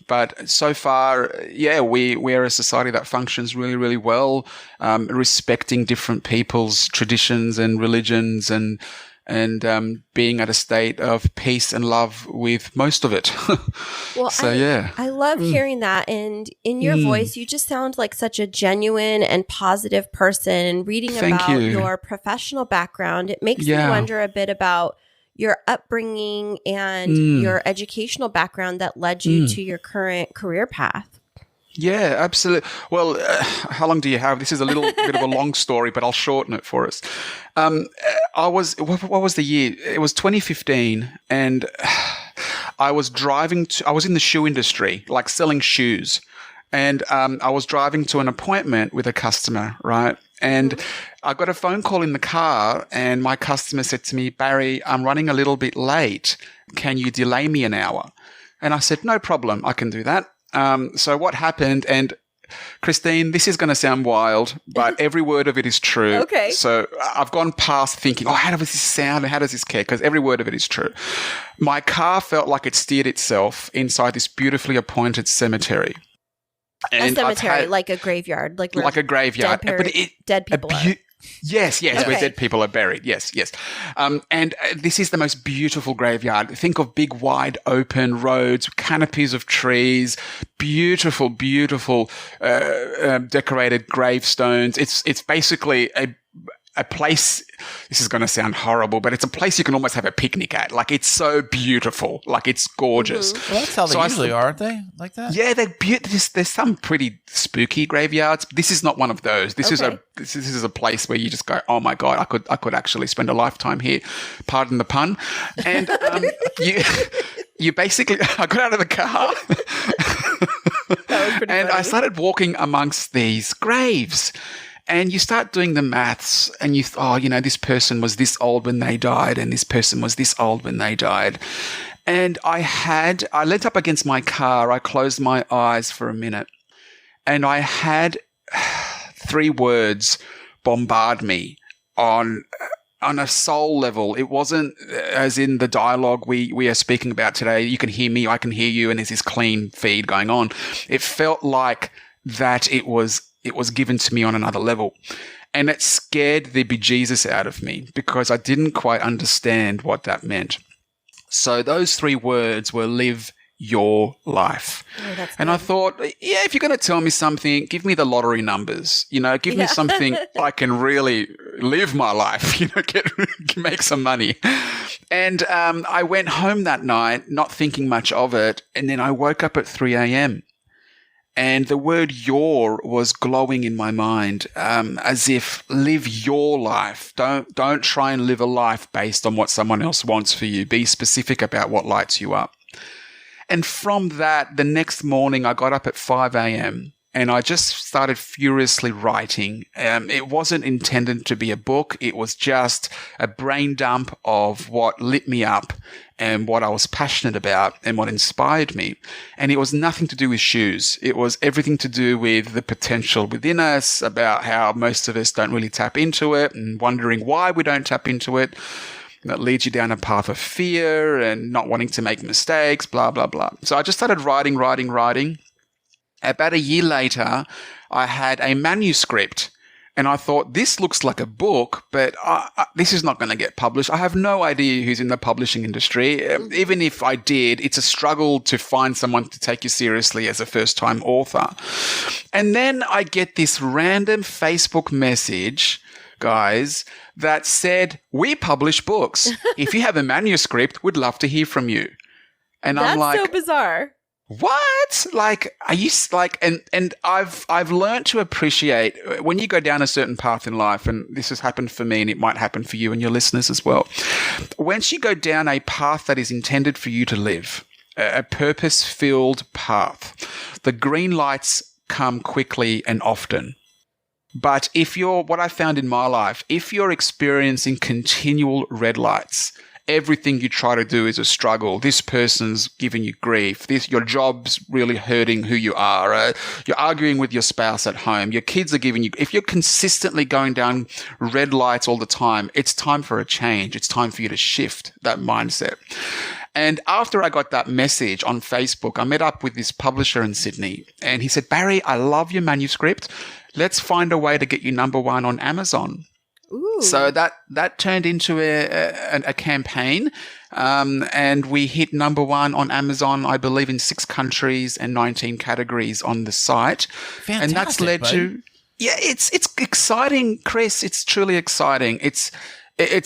But so far, we're a society that functions really, really well, respecting different people's traditions and religions and being at a state of peace and love with most of it. Well, I love hearing that. And in your voice, you just sound like such a genuine and positive person. And reading about your professional background, it makes me wonder a bit about your upbringing and your educational background that led you to your current career path. Yeah, absolutely. Well, how long do you have? This is a little bit of a long story, but I'll shorten it for us. What was the year? It was 2015, and I was in the shoe industry, like selling shoes. And I was driving to an appointment with a customer, right? And I got a phone call in the car, and my customer said to me, "Barry, I'm running a little bit late. Can you delay me an hour?" And I said, "No problem. I can do that." So what happened, and Kristine, this is going to sound wild, but every word of it is true. Okay. So I've gone past thinking, how does this sound and how does this care? Because every word of it is true. My car felt like it steered itself inside this beautifully appointed cemetery. And a cemetery, like a graveyard. Like a graveyard. Dead people are. Yes, where dead people are buried. Yes. And this is the most beautiful graveyard. Think of big, wide, open roads, canopies of trees, beautiful, beautiful decorated gravestones. It's basically a place, this is going to sound horrible, but it's a place you can almost have a picnic at. Like, it's so beautiful. Like, it's gorgeous. Well, that's how they usually are, aren't they? Like that? Yeah, there's some pretty spooky graveyards. This is not one of those. This is a place where you just go, oh my God, I could actually spend a lifetime here. Pardon the pun. And you basically, I got out of the car and I started walking amongst these graves. And you start doing the maths and you this person was this old when they died and this person was this old when they died. And I leant up against my car. I closed my eyes for a minute and I had 3 words bombard me on a soul level. It wasn't as in the dialogue we are speaking about today. You can hear me, I can hear you, and there's this clean feed going on. It felt like that it was given to me on another level. And it scared the bejesus out of me because I didn't quite understand what that meant. So those 3 words were live your life. Oh, and I thought, if you're going to tell me something, give me the lottery numbers. Give me something I can really live my life, make some money. And I went home that night not thinking much of it. And then I woke up at 3 a.m. And the word your was glowing in my mind, as if live your life. Don't try and live a life based on what someone else wants for you. Be specific about what lights you up. And from that, the next morning, I got up at 5 a.m. and I just started furiously writing. It wasn't intended to be a book. It was just a brain dump of what lit me up and what I was passionate about and what inspired me. And it was nothing to do with shoes. It was everything to do with the potential within us, about how most of us don't really tap into it and wondering why we don't tap into it. That leads you down a path of fear and not wanting to make mistakes, blah, blah, blah. So I just started writing. About a year later, I had a manuscript. And I thought, this looks like a book, but this is not going to get published. I have no idea who's in the publishing industry. Even if I did, it's a struggle to find someone to take you seriously as a first-time author. And then I get this random Facebook message, guys, that said, we publish books. If you have a manuscript, we'd love to hear from you. And I'm like, that's so bizarre. What? Like, are you like, and I've learned to appreciate when you go down a certain path in life, and this has happened for me and it might happen for you and your listeners as well. Once you go down a path that is intended for you to live, a purpose-filled path, the green lights come quickly and often. But what I found in my life, if you're experiencing continual red lights everything you try to do is a struggle. This person's giving you grief. Your job's really hurting who you are. You're arguing with your spouse at home. Your kids are giving you, if you're consistently going down red lights all the time, it's time for a change. It's time for you to shift that mindset. And after I got that message on Facebook, I met up with this publisher in Sydney, and he said, Barry, I love your manuscript. Let's find a way to get you #1 on Amazon. Ooh. So that turned into a campaign, and we hit #1 on Amazon, I believe, in 6 countries and 19 categories on the site. Fantastic, and that's led to, it's exciting, Chris. It's truly exciting. It's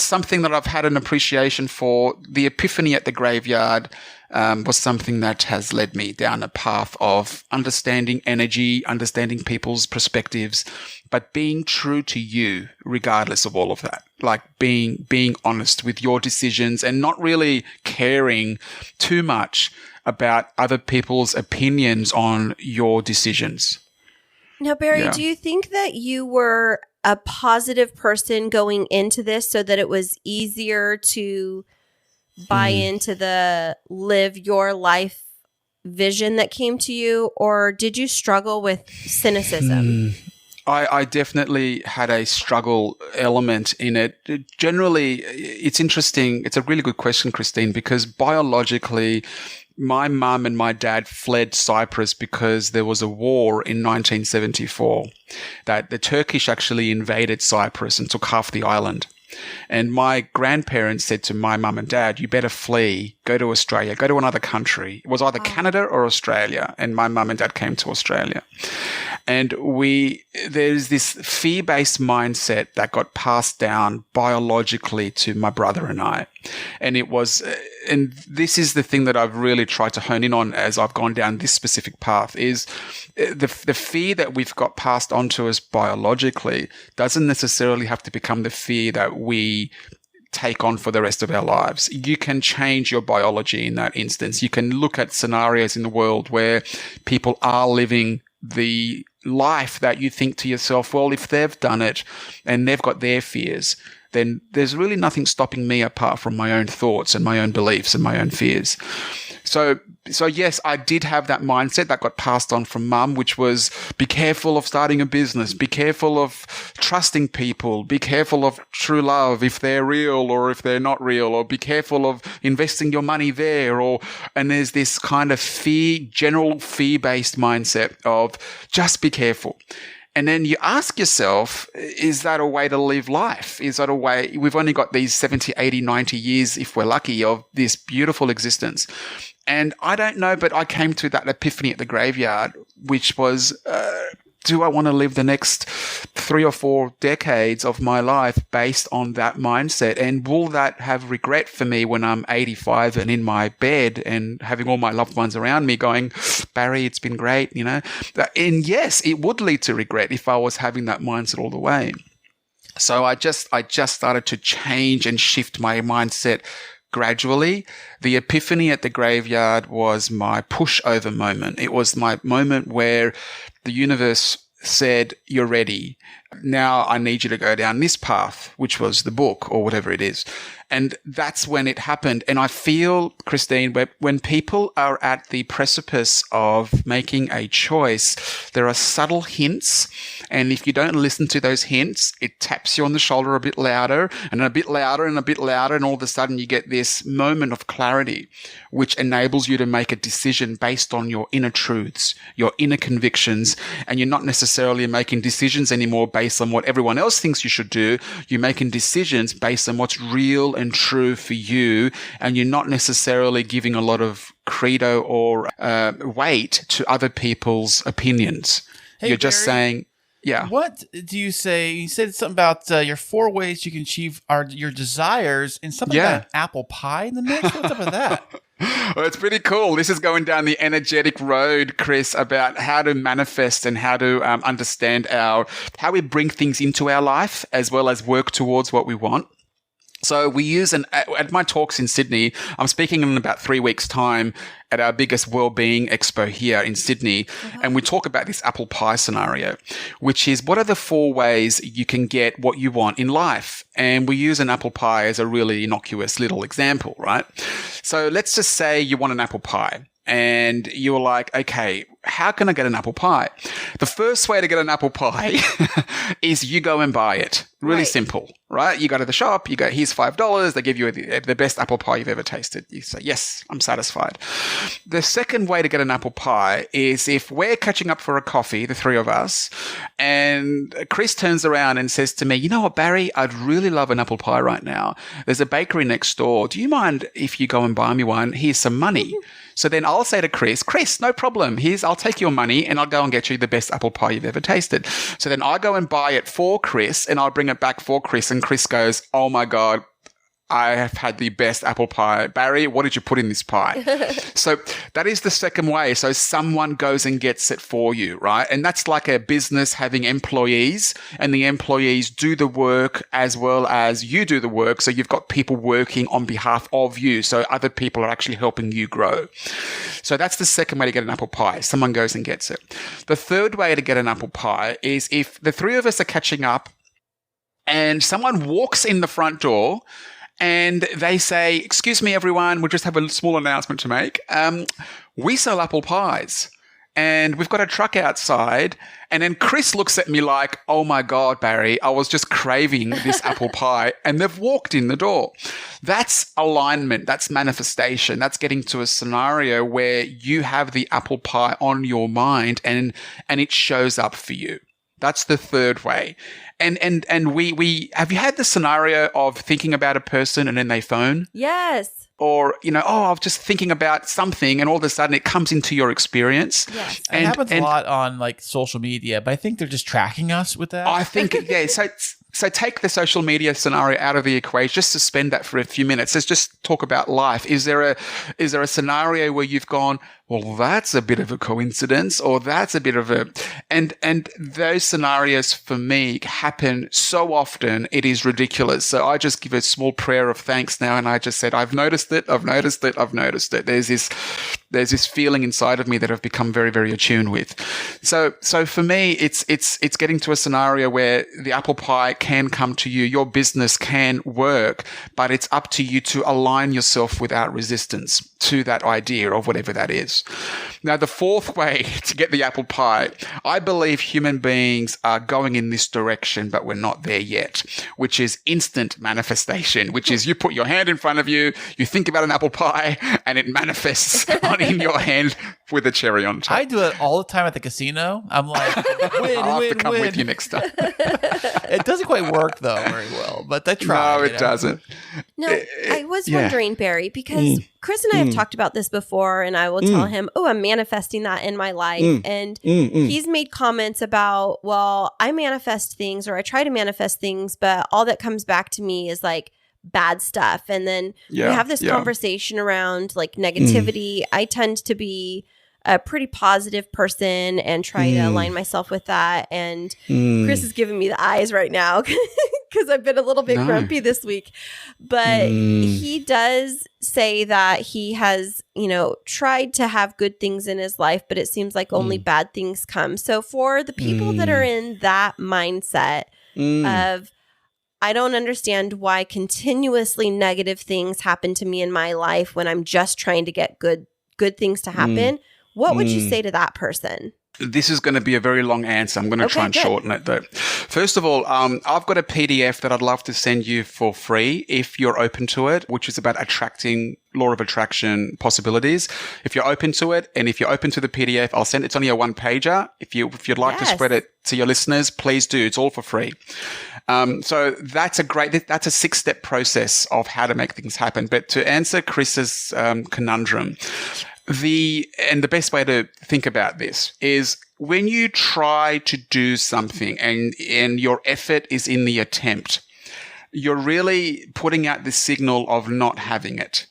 something that I've had an appreciation for. The epiphany at the graveyard was something that has led me down a path of understanding energy, understanding people's perspectives, but being true to you regardless of all of that. Like being honest with your decisions and not really caring too much about other people's opinions on your decisions. Now, Barry, Yeah. do you think that you were a positive person going into this so that it was easier to buy into the live your life vision that came to you, or did you struggle with cynicism? I definitely had a struggle element in it. Generally, it's interesting. It's a really good question, Kristine, because biologically, my mum and my dad fled Cyprus because there was a war in 1974 that the Turkish actually invaded Cyprus and took half the island. And my grandparents said to my mum and dad, you better flee, go to Australia, go to another country. It was either Canada or Australia. And my mum and dad came to Australia. And there's this fear-based mindset that got passed down biologically to my brother and I. And and this is the thing that I've really tried to hone in on as I've gone down this specific path, is the fear that we've got passed on to us biologically doesn't necessarily have to become the fear that we take on for the rest of our lives. You can change your biology in that instance. You can look at scenarios in the world where people are living the life that you think to yourself, well, if they've done it and they've got their fears, then there's really nothing stopping me apart from my own thoughts and my own beliefs and my own fears. So yes, I did have that mindset that got passed on from mum, which was be careful of starting a business, be careful of trusting people, be careful of true love if they're real or if they're not real, or be careful of investing your money there, and there's this kind of general fear-based mindset of just be careful. And then you ask yourself, is that a way to live life? Is that a way? We've only got these 70, 80, 90 years, if we're lucky, of this beautiful existence. And I don't know, but I came to that epiphany at the graveyard, which was, do I want to live the next 3 or 4 decades of my life based on that mindset? And will that have regret for me when I'm 85 and in my bed and having all my loved ones around me going, Barry, it's been great, you know? And yes, it would lead to regret if I was having that mindset all the way. So I just started to change and shift my mindset gradually. The epiphany at the graveyard was my pushover moment. It was my moment where the universe said, you're ready. Now I need you to go down this path, which was the book or whatever it is. And that's when it happened. And I feel, Kristine, when people are at the precipice of making a choice, there are subtle hints. And if you don't listen to those hints, it taps you on the shoulder a bit louder and a bit louder and a bit louder. And all of a sudden you get this moment of clarity, which enables you to make a decision based on your inner truths, your inner convictions. And you're not necessarily making decisions anymore based on what everyone else thinks you should do. You're making decisions based on what's real and true for you, and you're not necessarily giving a lot of credo or weight to other people's opinions. Hey, you're just Barry, saying, yeah. What do you say? You said something about your 4 ways you can achieve your desires, and something about apple pie in the mix. What's up with that? Well, it's pretty cool. This is going down the energetic road, Chris, about how to manifest and how to understand how we bring things into our life as well as work towards what we want. So we use at my talks in Sydney, I'm speaking in about 3 weeks' time at our biggest wellbeing expo here in Sydney. And we talk about this apple pie scenario, which is what are the 4 ways you can get what you want in life? And we use an apple pie as a really innocuous little example, right? So let's just say you want an apple pie. And you're like, okay, how can I get an apple pie? The first way to get an apple pie is you go and buy it. Really simple, right? You go to the shop, you go, here's $5. They give you the best apple pie you've ever tasted. You say, yes, I'm satisfied. The second way to get an apple pie is if we're catching up for a coffee, the 3 of us, and Kris turns around and says to me, you know what, Barry, I'd really love an apple pie right now. There's a bakery next door. Do you mind if you go and buy me one? Here's some money. So then I'll say to Kris, no problem. I'll take your money and I'll go and get you the best apple pie you've ever tasted. So then I go and buy it for Kris and I'll bring it back for Kris. And Kris goes, oh my God, I have had the best apple pie. Barry, what did you put in this pie? So that is the second way. So someone goes and gets it for you, right? And that's like a business having employees, and the employees do the work as well as you do the work. So you've got people working on behalf of you. So other people are actually helping you grow. So that's the second way to get an apple pie. Someone goes and gets it. The third way to get an apple pie is if the 3 of us are catching up and someone walks in the front door and they say, excuse me, everyone, we just have a small announcement to make. We sell apple pies and we've got a truck outside. And then Kris looks at me like, oh my God, Barry, I was just craving this apple pie. And they've walked in the door. That's alignment. That's manifestation. That's getting to a scenario where you have the apple pie on your mind and it shows up for you. That's the third way. And we have you had the scenario of thinking about a person and then they phone? Yes. Or, I'm just thinking about something and all of a sudden it comes into your experience. Yes. It happens a lot on like social media, but I think they're just tracking us with that. I think, yeah. So take the social media scenario out of the equation. Just suspend that for a few minutes. Let's just talk about life. Is there a scenario where you've gone, well, that's a bit of a coincidence, or that's a bit of a, and those scenarios for me happen so often, it is ridiculous. So I just give a small prayer of thanks now. And I just said, I've noticed it. There's this feeling inside of me that I've become very, very attuned with. So for me, it's getting to a scenario where the apple pie can come to you. Your business can work, but it's up to you to align yourself without resistance to that idea of whatever that is. Now, the fourth way to get the apple pie, I believe human beings are going in this direction, but we're not there yet, which is instant manifestation, which is you put your hand in front of you, you think about an apple pie, and it manifests in your hand with a cherry on top. I do it all the time at the casino. I'm like, win, I'll have win, to come win. with you next time. It doesn't quite work though very well, but I try. No, it doesn't. No, I was wondering, Barry, because Kris and I have talked about this before, and I will tell him, oh, I'm manifesting that in my life. And he's made comments about, well, I manifest things or I try to manifest things, but all that comes back to me is like bad stuff. And then we have this conversation around like negativity. I tend to be a pretty positive person and try to align myself with that. And Kris is giving me the eyes right now because I've been a little bit grumpy this week. But he does say that he has, tried to have good things in his life, but it seems like only bad things come. So for the people that are in that mindset of, I don't understand why continuously negative things happen to me in my life when I'm just trying to get good things to happen. What would you say to that person? This is going to be a very long answer. I'm going to try and shorten it though. First of all, I've got a PDF that I'd love to send you for free if you're open to it, which is about attracting law of attraction possibilities. If you're open to it, and if you're open to the PDF, I'll send it. It's only a 1-pager. If you'd like to spread it to your listeners, please do. It's all for free. So that's a 6-step process of how to make things happen. But to answer Kris's conundrum, the best way to think about this is when you try to do something and your effort is in the attempt, you're really putting out the signal of not having it.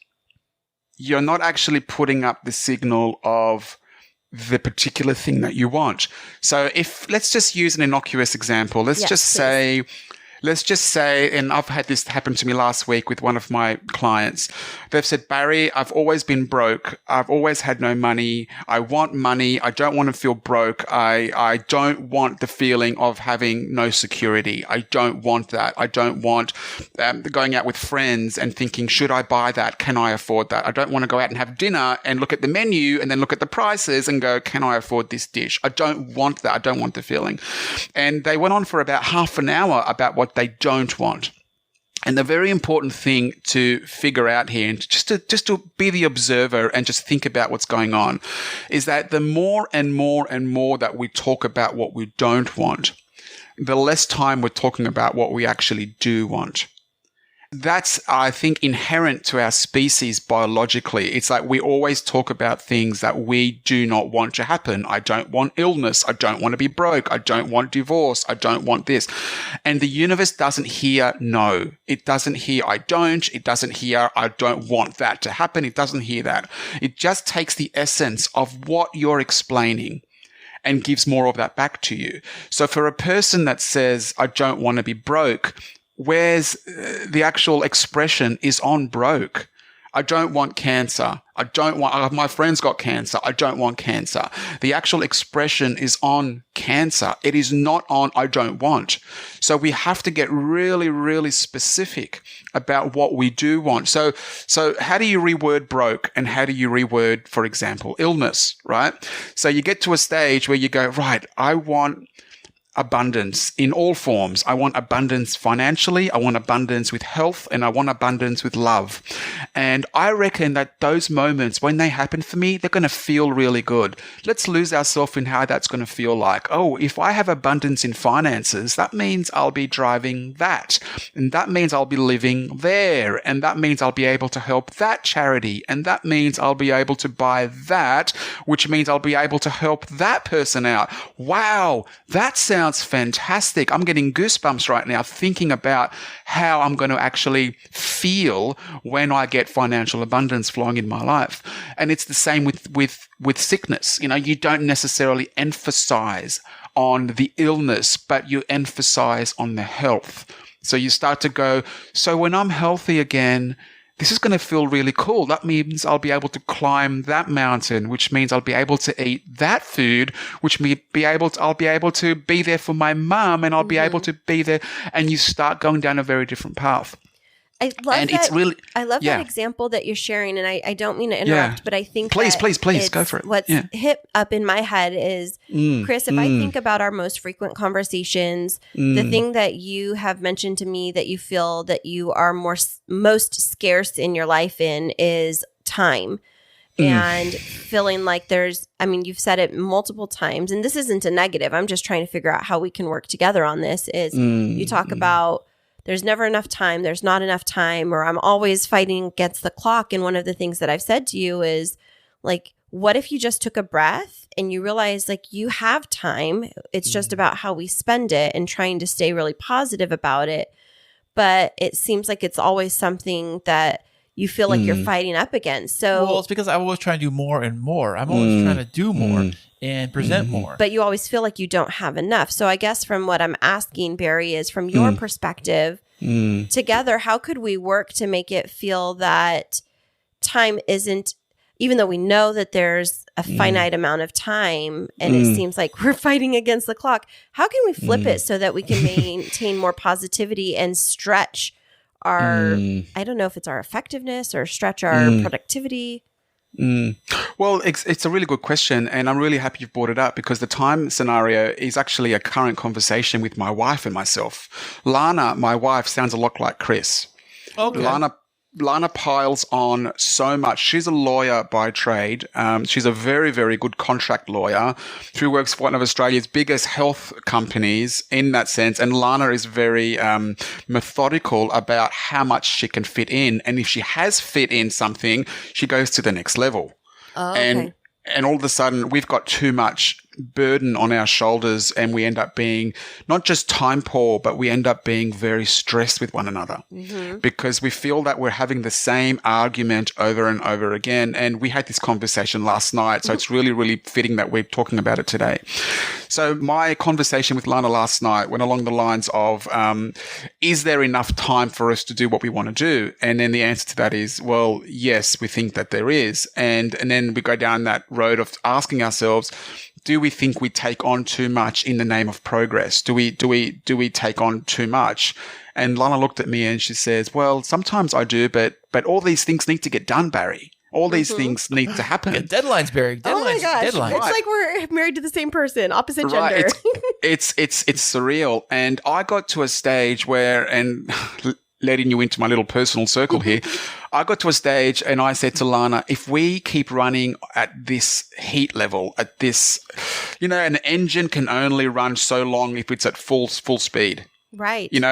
You're not actually putting up the signal of the particular thing that you want. So let's just use an innocuous example. Let's let's just say, and I've had this happen to me last week with one of my clients. They've said, Barry, I've always been broke. I've always had no money. I want money. I don't want to feel broke. I don't want the feeling of having no security. I don't want that. I don't want going out with friends and thinking, should I buy that? Can I afford that? I don't want to go out and have dinner and look at the menu and then look at the prices and go, can I afford this dish? I don't want that. I don't want the feeling. And they went on for about half an hour about what they don't want. And the very important thing to figure out here, and just to be the observer and just think about what's going on, is that the more and more and more that we talk about what we don't want, the less time we're talking about what we actually do want. That's, I think, inherent to our species biologically. It's like we always talk about things that we do not want to happen. I don't want illness. I don't want to be broke. I don't want divorce. I don't want this. And the universe doesn't hear no. It doesn't hear I don't. It doesn't hear I don't want that to happen. It doesn't hear that. It just takes the essence of what you're explaining and gives more of that back to you. So for a person that says, I don't want to be broke, where's the actual expression is on broke. I don't want cancer. I don't want, my friend's got cancer. I don't want cancer. The actual expression is on cancer. It is not on I don't want. So we have to get really, really specific about what we do want. So how do you reword broke and how do you reword, for example, illness, right? So you get to a stage where you go, right, I want abundance in all forms. I want abundance financially, I want abundance with health, and I want abundance with love. And I reckon that those moments, when they happen for me, they're going to feel really good. Let's lose ourselves in how that's going to feel like. Oh, if I have abundance in finances, that means I'll be driving that. And that means I'll be living there. And that means I'll be able to help that charity. And that means I'll be able to buy that, which means I'll be able to help that person out. Wow, that sounds fantastic. I'm getting goosebumps right now thinking about how I'm going to actually feel when I get financial abundance flowing in my life. And it's the same with sickness. You know, you don't necessarily emphasize on the illness, but you emphasize on the health. So you start to go, so when I'm healthy again, this is going to feel really cool. That means I'll be able to climb that mountain, which means I'll be able to eat that food, which I'll be able to be there for my mum, and I'll be able to be there. And you start going down a very different path. I love that example that you're sharing, and I don't mean to interrupt, but I think please go for it. What's hit up in my head is, Kris, if I think about our most frequent conversations, the thing that you have mentioned to me that you feel that you are most scarce in your life in is time. And feeling like you've said it multiple times, and this isn't a negative. I'm just trying to figure out how we can work together on this. You talk about there's never enough time, there's not enough time, or I'm always fighting against the clock. And one of the things that I've said to you is, like, what if you just took a breath and you realize, like, you have time. It's just about how we spend it and trying to stay really positive about it. But it seems like it's always something that you feel like you're fighting up against. So, well, it's because I'm always trying to do more and more. I'm always trying to do more and present more. But you always feel like you don't have enough. So I guess from what I'm asking, Barry, is from your perspective, together, how could we work to make it feel that time isn't, even though we know that there's a finite amount of time and it seems like we're fighting against the clock, how can we flip it so that we can maintain more positivity and stretch our, I don't know if it's our effectiveness or stretch our productivity? Well, it's a really good question, and I'm really happy you've brought it up, because the time scenario is actually a current conversation with my wife and myself. Lana, my wife, sounds a lot like Kris. Okay. Lana piles on so much. She's a lawyer by trade. She's a very, very good contract lawyer. She works for one of Australia's biggest health companies in that sense. And Lana is very methodical about how much she can fit in. And if she has fit in something, she goes to the next level. Oh, okay. And all of a sudden, we've got too much burden on our shoulders, and we end up being not just time poor, but we end up being very stressed with one another because we feel that we're having the same argument over and over again. And we had this conversation last night, so it's really, really fitting that we're talking about it today. So my conversation with Lana last night went along the lines of, is there enough time for us to do what we want to do? And then the answer to that is, well, yes, we think that there is. And then we go down that road of asking ourselves, do we think we take on too much in the name of progress? Do we take on too much? And Lana looked at me and she says, well, sometimes I do, but all these things need to get done, Barry. All these things need to happen. Yeah, deadlines, Barry. Deadlines. Oh my gosh. Deadlines. It's like we're married to the same person, opposite gender. Right. It's surreal. And I got to a stage where, and letting you into my little personal circle here, I got to a stage and I said to Lana, if we keep running at this heat level, at this, an engine can only run so long if it's at full speed. Right. The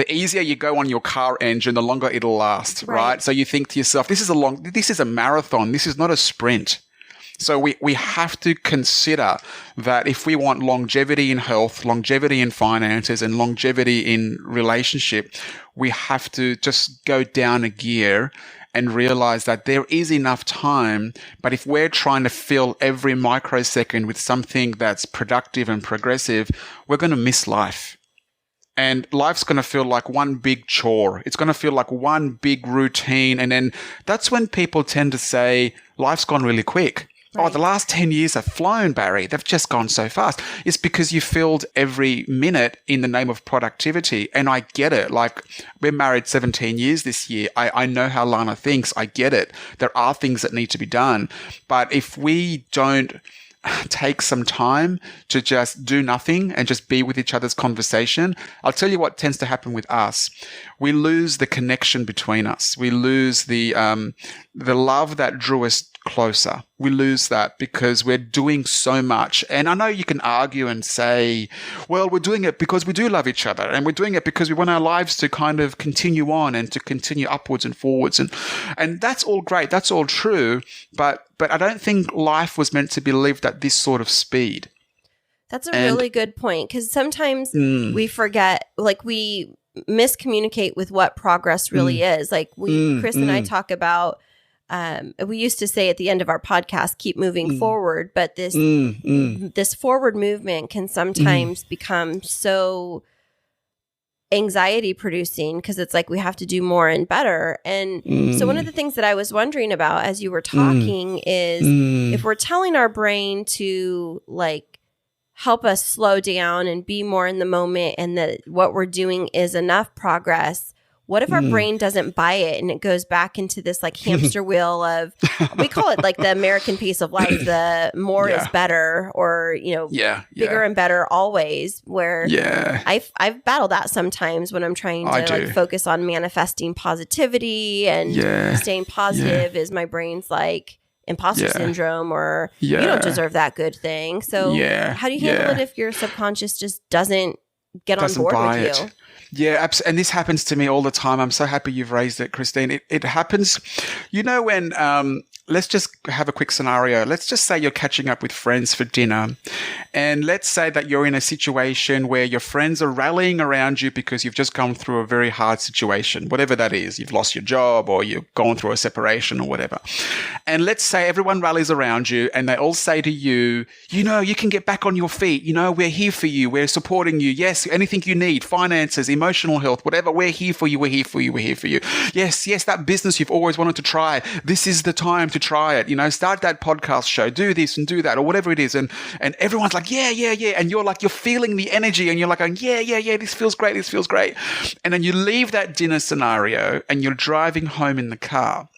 easier you go on your car engine, the longer it'll last, right? So you think to yourself, this is a marathon. This is not a sprint. So we have to consider that if we want longevity in health, longevity in finances, and longevity in relationship, we have to just go down a gear and realize that there is enough time. But if we're trying to fill every microsecond with something that's productive and progressive, we're going to miss life. And life's going to feel like one big chore. It's going to feel like one big routine. And then that's when people tend to say, life's gone really quick. Right. Oh, the last 10 years have flown, Barry. They've just gone so fast. It's because you filled every minute in the name of productivity. And I get it. Like, we're married 17 years this year. I know how Lana thinks. I get it. There are things that need to be done. But if we don't take some time to just do nothing and just be with each other's conversation, I'll tell you what tends to happen with us. We lose the connection between us. We lose the love that drew us closer. We lose that because we're doing so much. And I know you can argue and say, well, we're doing it because we do love each other, and we're doing it because we want our lives to kind of continue on and to continue upwards and forwards. And that's all great. That's all true. But I don't think life was meant to be lived at this sort of speed. That's a really good point, because sometimes we forget, like, we miscommunicate with what progress really is. Like, Kris and I talk about, we used to say at the end of our podcast, keep moving forward, but this forward movement can sometimes become so anxiety producing, because it's like we have to do more and better. And so one of the things that I was wondering about as you were talking is if we're telling our brain to, like, help us slow down and be more in the moment, and that what we're doing is enough progress, what if our brain doesn't buy it and it goes back into this, like, hamster wheel of, we call it, like, the American piece of life, the more is better, or, bigger and better always, where I've battled that sometimes when I'm trying to focus on manifesting positivity and staying positive is my brain's like imposter syndrome, or you don't deserve that good thing. So how do you handle it if your subconscious just doesn't get on board with you? Yeah, and this happens to me all the time. I'm so happy you've raised it, Kristine. It happens, when, let's just have a quick scenario. Let's just say you're catching up with friends for dinner. And let's say that you're in a situation where your friends are rallying around you because you've just gone through a very hard situation, whatever that is. You've lost your job, or you've gone through a separation, or whatever. And let's say everyone rallies around you and they all say to you, you can get back on your feet. We're here for you. We're supporting you. Yes, anything you need, finances, emotional health, whatever. We're here for you. We're here for you. We're here for you. Yes, that business you've always wanted to try. This is the time to try it. Start that podcast show, do this and do that, or whatever it is. And everyone's like, yeah. And you're feeling the energy, and you're like, going, yeah, this feels great. And then you leave that dinner scenario and you're driving home in the car.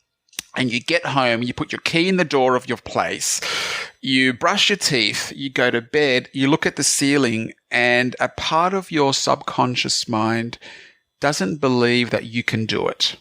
And you get home, you put your key in the door of your place, you brush your teeth, you go to bed, you look at the ceiling, and a part of your subconscious mind doesn't believe that you can do it.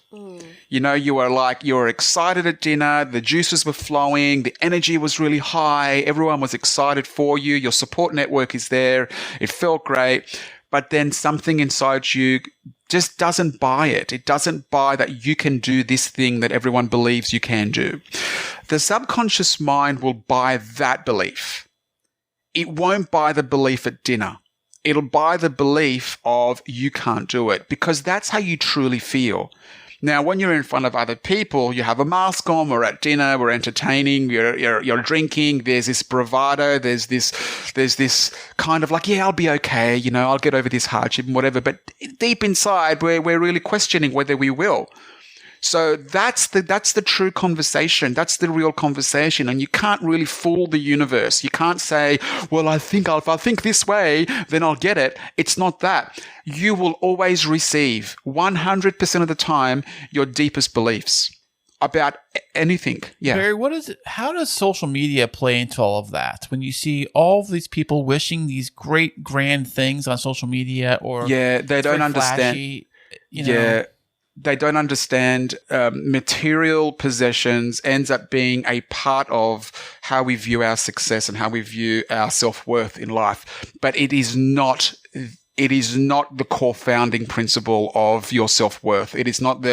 You were excited at dinner, the juices were flowing, the energy was really high, everyone was excited for you, your support network is there, it felt great. But then something inside you just doesn't buy it. It doesn't buy that you can do this thing that everyone believes you can do. The subconscious mind will buy that belief. It won't buy the belief at dinner. It'll buy the belief of you can't do it, because that's how you truly feel. Now, when you're in front of other people, you have a mask on, we're at dinner, we're entertaining, you're drinking, there's this bravado, there's this kind of like, yeah, I'll be okay, I'll get over this hardship and whatever. But deep inside, we're really questioning whether we will. So that's the true conversation. That's the real conversation. And you can't really fool the universe. You can't say, well, if I think this way, then I'll get it. It's not that. You will always receive 100% of the time your deepest beliefs about anything. Yeah. Barry, how does social media play into all of that? When you see all of these people wishing these great, grand things on social media, or they don't understand. Flashy, They don't understand material possessions ends up being a part of how we view our success and how we view our self-worth in life. But it is not the core founding principle of your self-worth. It is not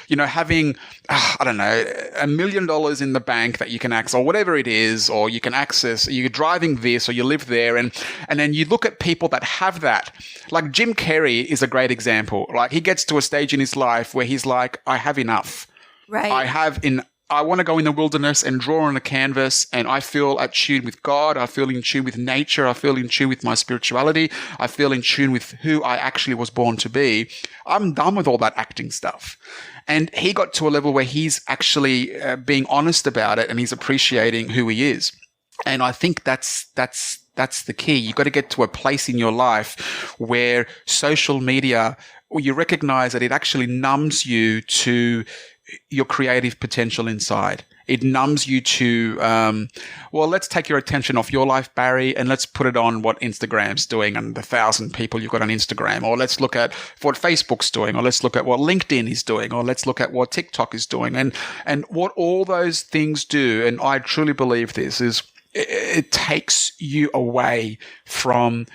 having, $1 million in the bank that you can access, or whatever it is, or you can access, you're driving this, or you live there. And then you look at people that have that. Like Jim Carrey is a great example. Like, he gets to a stage in his life where he's like, I have enough. Right. I want to go in the wilderness and draw on a canvas, and I feel at tune with God. I feel in tune with nature. I feel in tune with my spirituality. I feel in tune with who I actually was born to be. I'm done with all that acting stuff. And he got to a level where he's actually being honest about it, and he's appreciating who he is. And I think that's the key. You've got to get to a place in your life where social media, or you recognize that it actually numbs you to your creative potential inside. It numbs you to, let's take your attention off your life, Barry, and let's put it on what Instagram's doing and the 1,000 people you've got on Instagram. Or let's look at what Facebook's doing, or let's look at what LinkedIn is doing, or let's look at what TikTok is doing. And what all those things do, and I truly believe this, is it takes you away from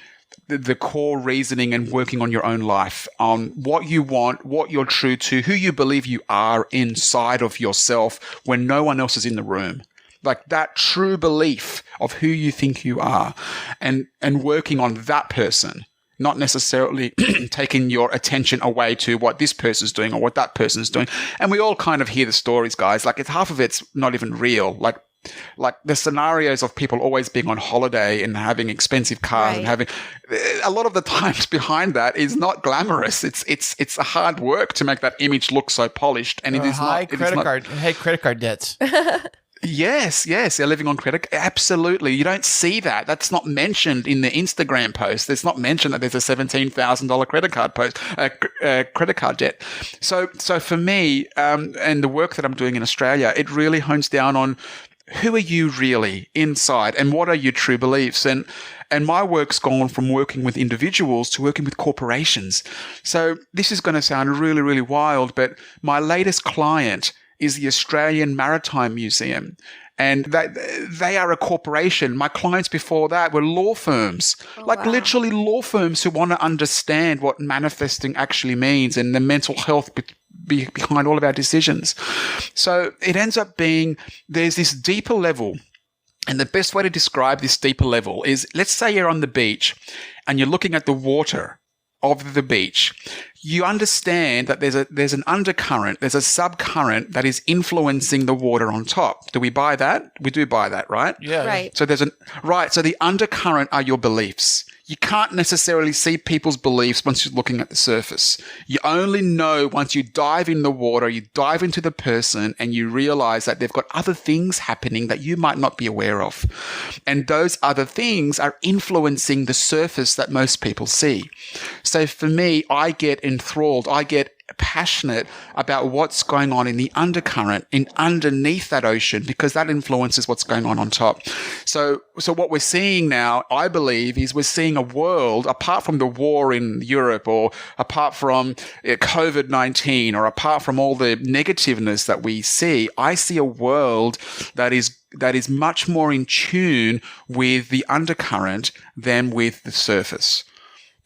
the core reasoning and working on your own life, on what you want, what you're true to, who you believe you are inside of yourself when no one else is in the room. Like that true belief of who you think you are, and working on that person, not necessarily taking your attention away to what this person's doing or what that person's doing. And we all kind of hear the stories, guys. Like, half of it's not even real. Like the scenarios of people always being on holiday and having expensive cars, and having a lot of the times behind that is not glamorous. It's a hard work to make that image look so polished, and it is high not credit card debts. Yes, they're living on credit. Absolutely. You don't see that. That's not mentioned in the Instagram post. It's not mentioned that there's a $17,000 credit card debt. So for me, and the work that I'm doing in Australia, it really hones down on who are you really inside, and what are your true beliefs? And my work's gone from working with individuals to working with corporations. So this is going to sound really, really wild, but my latest client is the Australian Maritime Museum. And they are a corporation. My clients before that were law firms, literally law firms who want to understand what manifesting actually means and the mental health behind all of our decisions. So it ends up being there's this deeper level. And the best way to describe this deeper level is, let's say you're on the beach and you're looking at the water of the beach. You understand that there's an undercurrent, there's a subcurrent that is influencing the water on top. Do we buy that? We do buy that, right? Yeah. Right. So so the undercurrent are your beliefs. You can't necessarily see people's beliefs once you're looking at the surface. You only know once you dive in the water, you dive into the person, and you realize that they've got other things happening that you might not be aware of. And those other things are influencing the surface that most people see. So for me, I get enthralled. I get passionate about what's going on in the undercurrent, in underneath that ocean, because that influences what's going on top. So what we're seeing now, I believe, is we're seeing a world, apart from the war in Europe, or apart from COVID-19, or apart from all the negativeness that we see, I see a world that is much more in tune with the undercurrent than with the surface.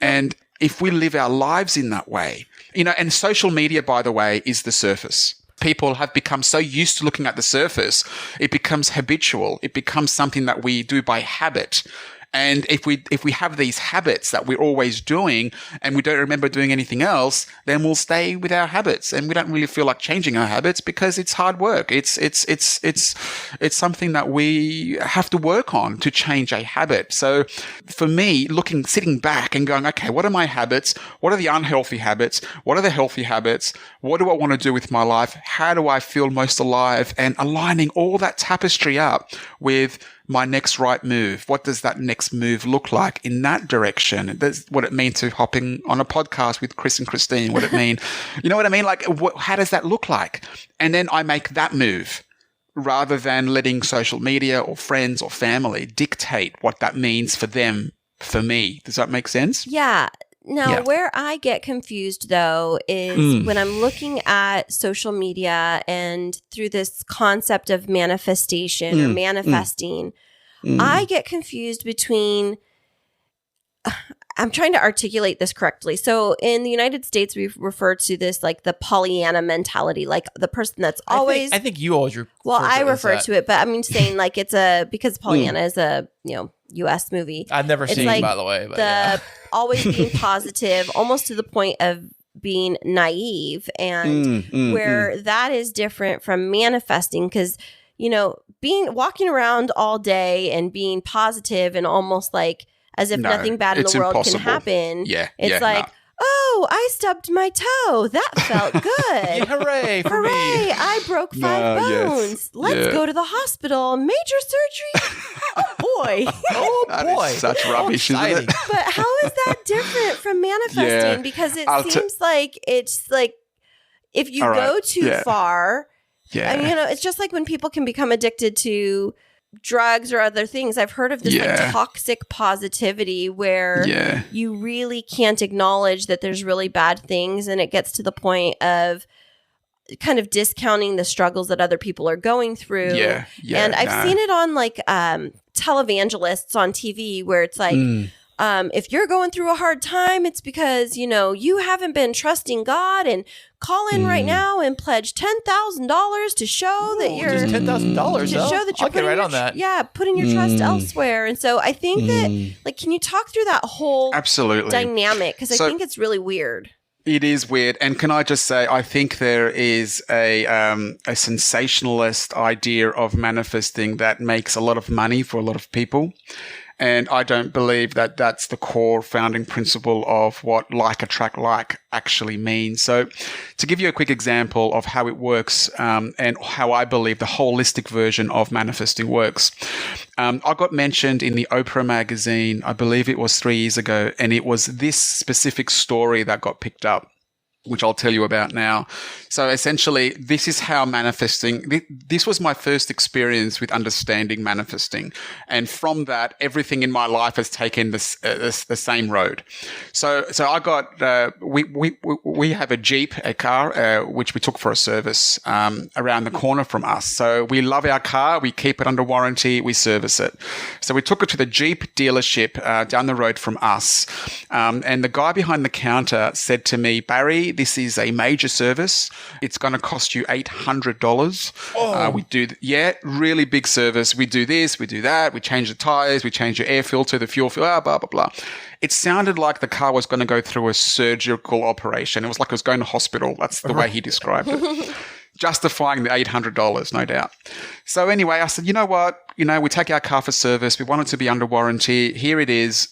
And if we live our lives in that way, And social media, by the way, is the surface. People have become so used to looking at the surface, it becomes habitual. It becomes something that we do by habit. And if we have these habits that we're always doing and we don't remember doing anything else, then we'll stay with our habits, and we don't really feel like changing our habits because it's hard work. It's something that we have to work on to change a habit. So for me, sitting back and going, okay, what are my habits? What are the unhealthy habits? What are the healthy habits? What do I want to do with my life? How do I feel most alive? And aligning all that tapestry up with my next right move. What does that next move look like in that direction? That's what it means to hopping on a podcast with Kris and Kristine. What it mean? You know what I mean? Like, how does that look like? And then I make that move rather than letting social media or friends or family dictate what that means for them, for me. Does that make sense? Yeah. Now, where I get confused, though, is when I'm looking at social media and through this concept of manifestation or manifesting, I get confused between I'm trying to articulate this correctly. So in the United States, we refer to this like the Pollyanna mentality, like the person that's always. I think you always refer I refer to it, but I'm saying like it's because Pollyanna is a U.S. movie. I've never seen it, by the way. But always being positive, almost to the point of being naive, and where that is different from manifesting, because walking around all day and being positive and almost like as if nothing bad in the world can happen. It's like, oh, I stubbed my toe. That felt good. Hooray for me. I broke 5 bones. Let's go to the hospital. Major surgery? Oh, boy. That is such rubbish, isn't it? But how is that different from manifesting? Because it seems like it's like if you go too far, it's just like when people can become addicted to drugs or other things. I've heard of this like toxic positivity where you really can't acknowledge that there's really bad things, and it gets to the point of kind of discounting the struggles that other people are going through. And I've seen it on like televangelists on TV where it's like if you're going through a hard time, it's because, you haven't been trusting God, and call in right now and pledge $10,000 to show that you're just $10,000 to show that you're putting on that. Yeah, putting your trust elsewhere. And so I think that like, can you talk through that whole dynamic? Because I think it's really weird. It is weird. And can I just say, I think there is a sensationalist idea of manifesting that makes a lot of money for a lot of people. And I don't believe that that's the core founding principle of what like attract like actually means. So to give you a quick example of how it works and how I believe the holistic version of manifesting works. I got mentioned in the Oprah magazine, I believe it was 3 years ago, and it was this specific story that got picked up, which I'll tell you about now. So essentially, this is how manifesting, this was my first experience with understanding manifesting. And from that, everything in my life has taken the same road. So I got, we have a Jeep, a car, which we took for a service around the corner from us. So we love our car. We keep it under warranty. We service it. So we took it to the Jeep dealership down the road from us. And the guy behind the counter said to me, Barry, this is a major service. It's going to cost you $800. We do, really big service. We do this, we do that. We change the tires, we change your air filter, the fuel filter, blah, blah, blah. It sounded like the car was going to go through a surgical operation. It was like it was going to hospital. That's the way he described it. Justifying the $800, no doubt. So anyway, I said, you know what? We take our car for service. We want it to be under warranty. Here it is.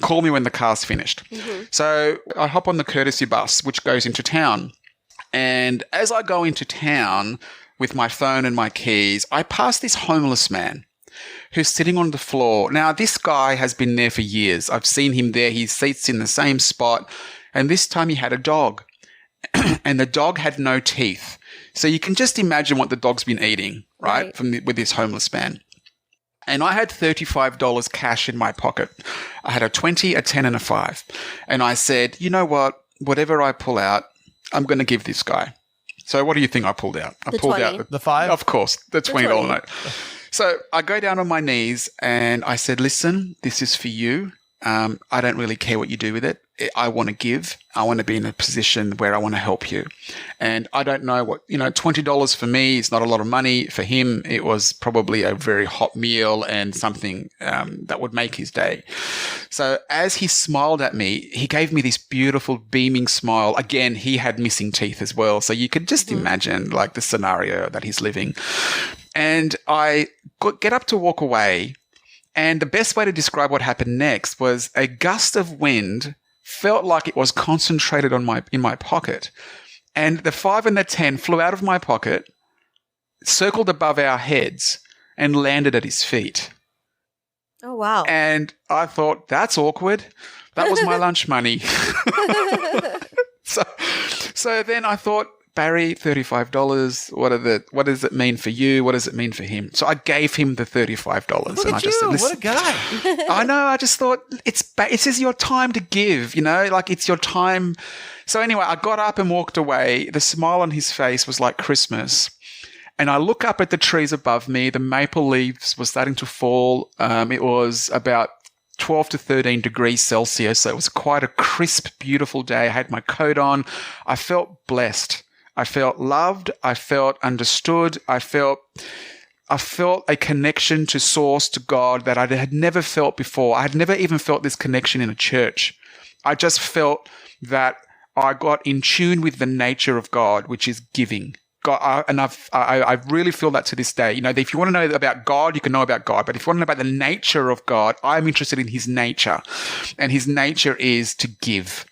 Call me when the car's finished. So I hop on the courtesy bus, which goes into town. And as I go into town with my phone and my keys, I pass this homeless man who's sitting on the floor. Now, this guy has been there for years. I've seen him there. He sits in the same spot. And this time he had a dog. And the dog had no teeth. So you can just imagine what the dog's been eating, right? With this homeless man. And I had $35 cash in my pocket. I had a 20, a 10, and a 5. And I said, you know what? Whatever I pull out, I'm going to give this guy. So what do you think I pulled out? I pulled 20. out the 5? Of course, the $20 note. So I go down on my knees and I said, listen, this is for you. I don't really care what you do with it. I want to give. I want to be in a position where I want to help you. And I don't know what, $20 for me is not a lot of money. For him, it was probably a very hot meal and something that would make his day. So as he smiled at me, he gave me this beautiful beaming smile. Again, he had missing teeth as well. So you could just imagine like the scenario that he's living. And I get up to walk away. And the best way to describe what happened next was a gust of wind felt like it was concentrated in my pocket. And the 5 and the 10 flew out of my pocket, circled above our heads, and landed at his feet. Oh, wow. And I thought, that's awkward. That was my lunch money. So then I thought, Barry, $35. What does it mean for you? What does it mean for him? So I gave him the $35. Look and at you. What a guy. I know. I just thought it is your time to give, like it's your time. So anyway, I got up and walked away. The smile on his face was like Christmas. And I look up at the trees above me. The maple leaves were starting to fall. It was about 12 to 13 degrees Celsius. So it was quite a crisp, beautiful day. I had my coat on. I felt blessed. I felt loved. I felt understood. I felt a connection to Source, to God, that I had never felt before. I had never even felt this connection in a church. I just felt that I got in tune with the nature of God, which is giving. God, I really feel that to this day. If you want to know about God, you can know about God. But if you want to know about the nature of God, I'm interested in his nature. And his nature is to give.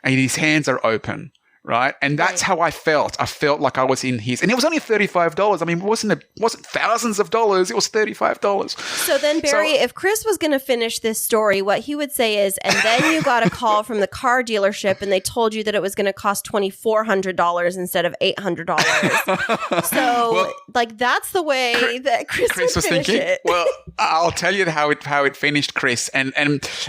And his hands are open. Right. And that's how I felt. I felt like I was in his, and it was only $35. I mean, it wasn't thousands of dollars. It was $35. So then, Barry, if Kris was going to finish this story, what he would say is, and then you got a call from the car dealership and they told you that it was going to cost $2,400 instead of $800. So that's the way that Kris was thinking. It. Well, I'll tell you how it finished, Kris. And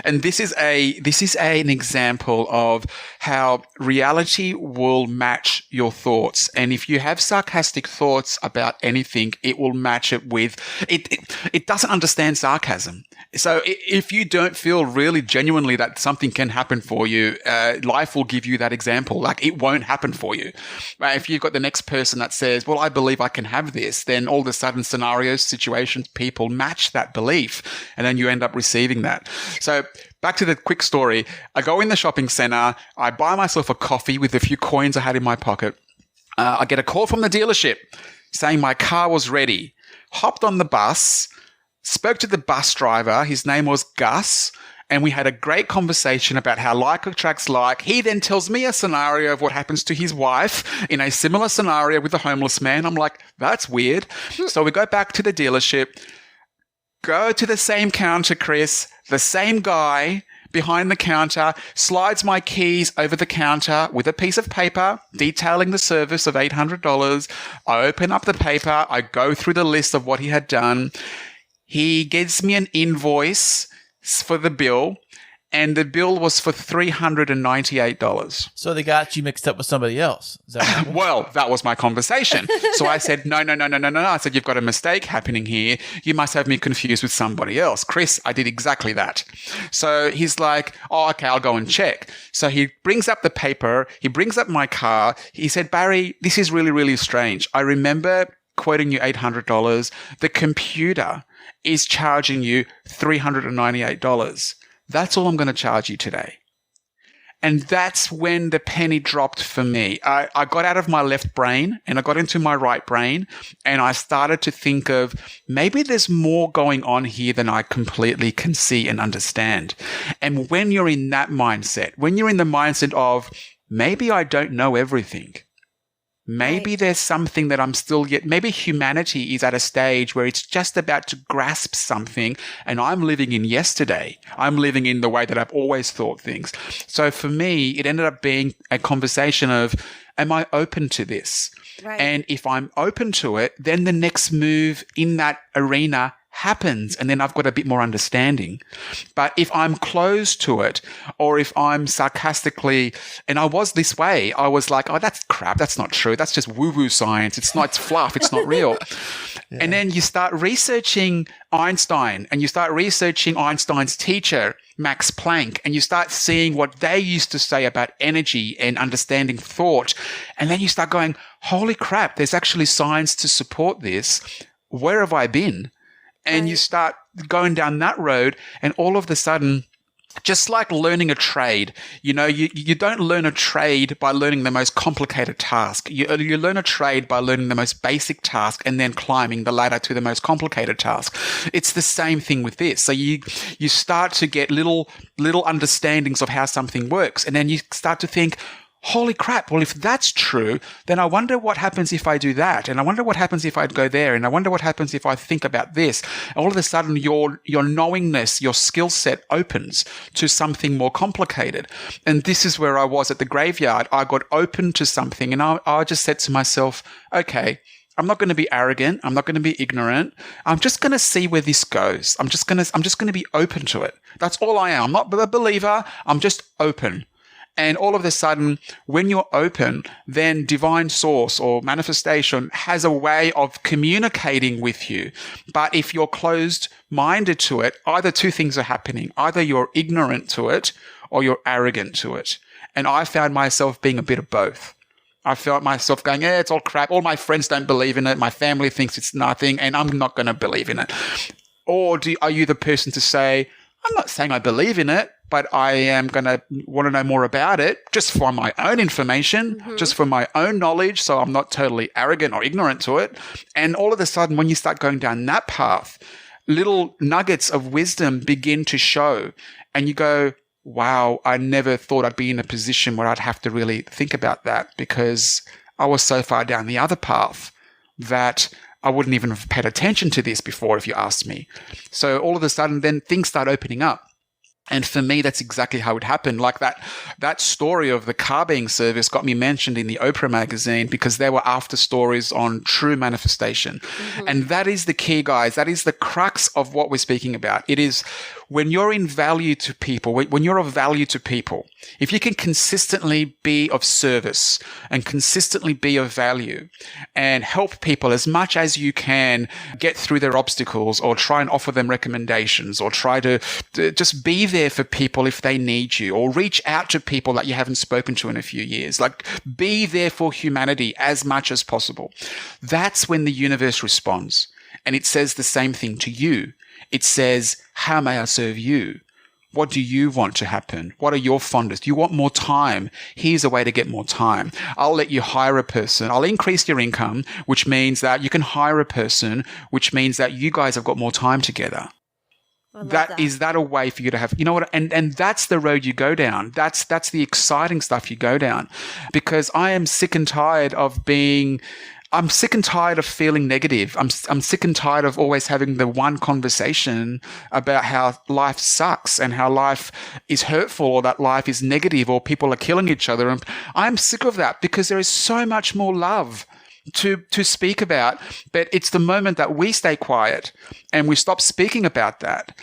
this is an example of how reality will match your thoughts. And if you have sarcastic thoughts about anything, it will match it with it. It doesn't understand sarcasm. So if you don't feel really genuinely that something can happen for you, life will give you that example. Like it won't happen for you. If you've got the next person that says, well, I believe I can have this, then all of a sudden scenarios, situations, people match that belief. And then you end up receiving that. So back to the quick story. I go in the shopping center. I buy myself a coffee with a few coins I had in my pocket. I get a call from the dealership saying my car was ready. Hopped on the bus, spoke to the bus driver. His name was Gus. And we had a great conversation about how like attracts like. He then tells me a scenario of what happens to his wife in a similar scenario with a homeless man. I'm like, that's weird. So we go back to the dealership, go to the same counter, Kris, the same guy behind the counter slides my keys over the counter with a piece of paper detailing the service of $800. I open up the paper. I go through the list of what he had done. He gives me an invoice for the bill, and the bill was for $398. So they got you mixed up with somebody else. Is that what happened? Well, that was my conversation. So I said, no. I said, you've got a mistake happening here. You must have me confused with somebody else. Kris, I did exactly that. So he's like, oh, okay, I'll go and check. So he brings up the paper. He brings up my car. He said, Barry, this is really, really strange. I remember quoting you $800. The computer is charging you $398. That's all I'm going to charge you today. And that's when the penny dropped for me. I got out of my left brain and I got into my right brain, and I started to think of maybe there's more going on here than I completely can see and understand. And when you're in that mindset, when you're in the mindset of maybe I don't know everything, maybe there's something that I'm still maybe humanity is at a stage where it's just about to grasp something, and I'm living in yesterday. I'm living in the way that I've always thought things. So for me, it ended up being a conversation of, am I open to this? Right. And if I'm open to it, then the next move in that arena happens, and then I've got a bit more understanding. But if I'm closed to it, or if I'm sarcastically, and I was this way, I was like, oh, that's crap. That's not true. That's just woo-woo science. It's fluff. It's not real. Yeah. And then you start researching Einstein, and you start researching Einstein's teacher, Max Planck, and you start seeing what they used to say about energy and understanding thought. And then you start going, holy crap, there's actually science to support this. Where have I been? And you start going down that road, and all of a sudden, just like learning a trade, you don't learn a trade by learning the most complicated task. You learn a trade by learning the most basic task and then climbing the ladder to the most complicated task. It's the same thing with this. So you start to get little understandings of how something works, and then you start to think, holy crap, well, if that's true, then I wonder what happens if I do that. And I wonder what happens if I go there. And I wonder what happens if I think about this. All of a sudden, your knowingness, your skill set opens to something more complicated. And this is where I was at the graveyard. I got open to something, and I just said to myself, okay, I'm not going to be arrogant. I'm not going to be ignorant. I'm just going to see where this goes. I'm just going to be open to it. That's all I am. I'm not a believer. I'm just open. And all of a sudden, when you're open, then divine source or manifestation has a way of communicating with you. But if you're closed-minded to it, either two things are happening. Either you're ignorant to it or you're arrogant to it. And I found myself being a bit of both. I felt myself going, it's all crap. All my friends don't believe in it. My family thinks it's nothing, and I'm not going to believe in it. Or are you the person to say, I'm not saying I believe in it, but I am going to want to know more about it just for my own information, just for my own knowledge, so I'm not totally arrogant or ignorant to it. And all of a sudden, when you start going down that path, little nuggets of wisdom begin to show, and you go, wow, I never thought I'd be in a position where I'd have to really think about that, because I was so far down the other path that I wouldn't even have paid attention to this before if you asked me. So all of a sudden, then things start opening up. And for me, that's exactly how it happened. Like that story of the car being serviced got me mentioned in the Oprah magazine because there were after stories on true manifestation. And that is the key, guys. That is the crux of what we're speaking about. It is when you're in value to people, when you're of value to people, if you can consistently be of service and consistently be of value and help people as much as you can get through their obstacles, or try and offer them recommendations, or try to just be there for people if they need you, or reach out to people that you haven't spoken to in a few years. Like, be there for humanity as much as possible. That's when the universe responds. And it says the same thing to you. It says, how may I serve you? What do you want to happen? What are your fondest? You want more time? Here's a way to get more time. I'll let you hire a person. I'll increase your income, which means that you can hire a person, which means that you guys have got more time together. Is that a way for you to have, you know what? And that's the road you go down. That's the exciting stuff you go down, because I am sick and tired of I'm sick and tired of feeling negative. I'm sick and tired of always having the one conversation about how life sucks and how life is hurtful, or that life is negative, or people are killing each other. And I'm sick of that, because there is so much more love to speak about. But it's the moment that we stay quiet and we stop speaking about that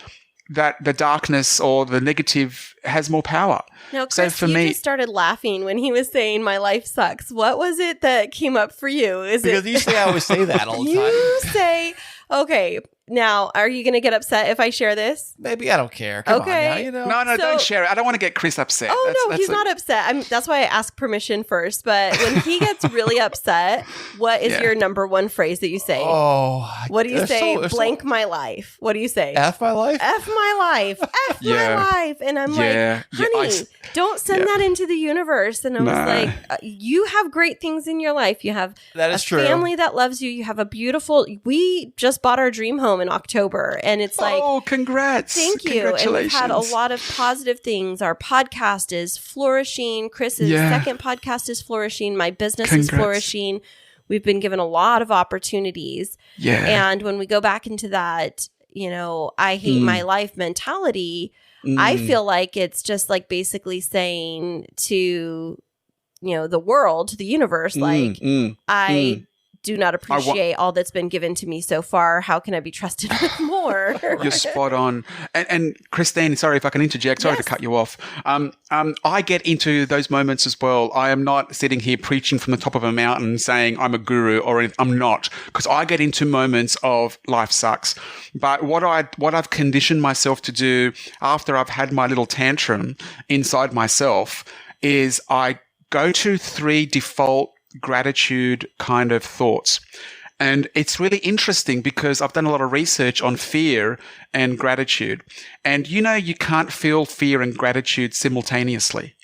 the darkness or the negative has more power. Now, Kris, so you just started laughing when he was saying my life sucks. What was it that came up for you? Because you say I always say that all the time. You say, okay, now, are you going to get upset if I share this? Maybe I don't care. Come on now, No, don't share it. I don't want to get Kris upset. Oh, no, he's not upset. That's why I ask permission first. But when he gets really upset, what is your number one phrase that you say? Oh. What do you say? Blank my life. What do you say? F my life? F my life. F my life. And I'm like, honey, don't send that into the universe. And I was like, you have great things in your life. You have a family that loves you. You have a beautiful, we just bought our dream home in October, and it's like, oh, congrats, thank you. And we've had a lot of positive things. Our podcast is flourishing. Kris's second podcast is flourishing. My business is flourishing. We've been given a lot of opportunities. And when we go back into that, I hate my life mentality, I feel like it's just like basically saying to the world, to the universe, like, I do not appreciate all that's been given to me so far. How can I be trusted with more? You're spot on. And Kristine, sorry if I can interject. Sorry to cut you off. I get into those moments as well. I am not sitting here preaching from the top of a mountain saying I'm a guru or anything. I'm not, because I get into moments of life sucks. But what I've conditioned myself to do after I've had my little tantrum inside myself is I go to 3 default gratitude kind of thoughts. And it's really interesting because I've done a lot of research on fear and gratitude. And you can't feel fear and gratitude simultaneously.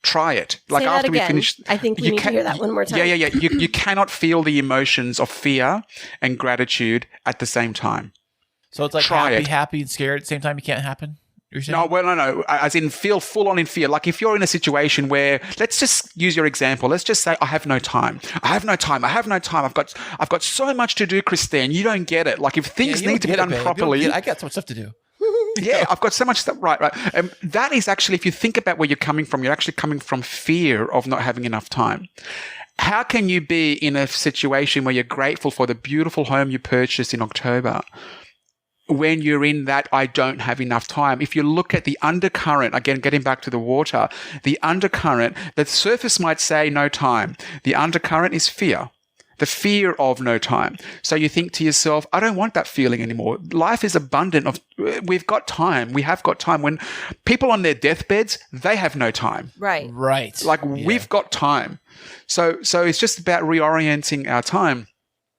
Try it. Say that again. I think we need to hear that one more time. Yeah. You cannot feel the emotions of fear and gratitude at the same time. So it's like happy and scared at the same time. It can't happen? No. As in feel full on in fear. Like if you're in a situation where, let's just use your example. Let's just say I have no time. I've got so much to do, Kristine. You don't get it. Like if things need to be done properly. I got so much stuff to do. Yeah, I've got so much stuff. Right. That is actually, if you think about where you're coming from, you're actually coming from fear of not having enough time. How can you be in a situation where you're grateful for the beautiful home you purchased in October when you're in that I don't have enough time? If you look at the undercurrent, again, getting back to the water, the undercurrent, the surface might say no time. The undercurrent is fear. The fear of no time. So you think to yourself, I don't want that feeling anymore. Life is abundant we've got time. We have got time. When people on their deathbeds, they have no time. Right. We've got time. So it's just about reorienting our time.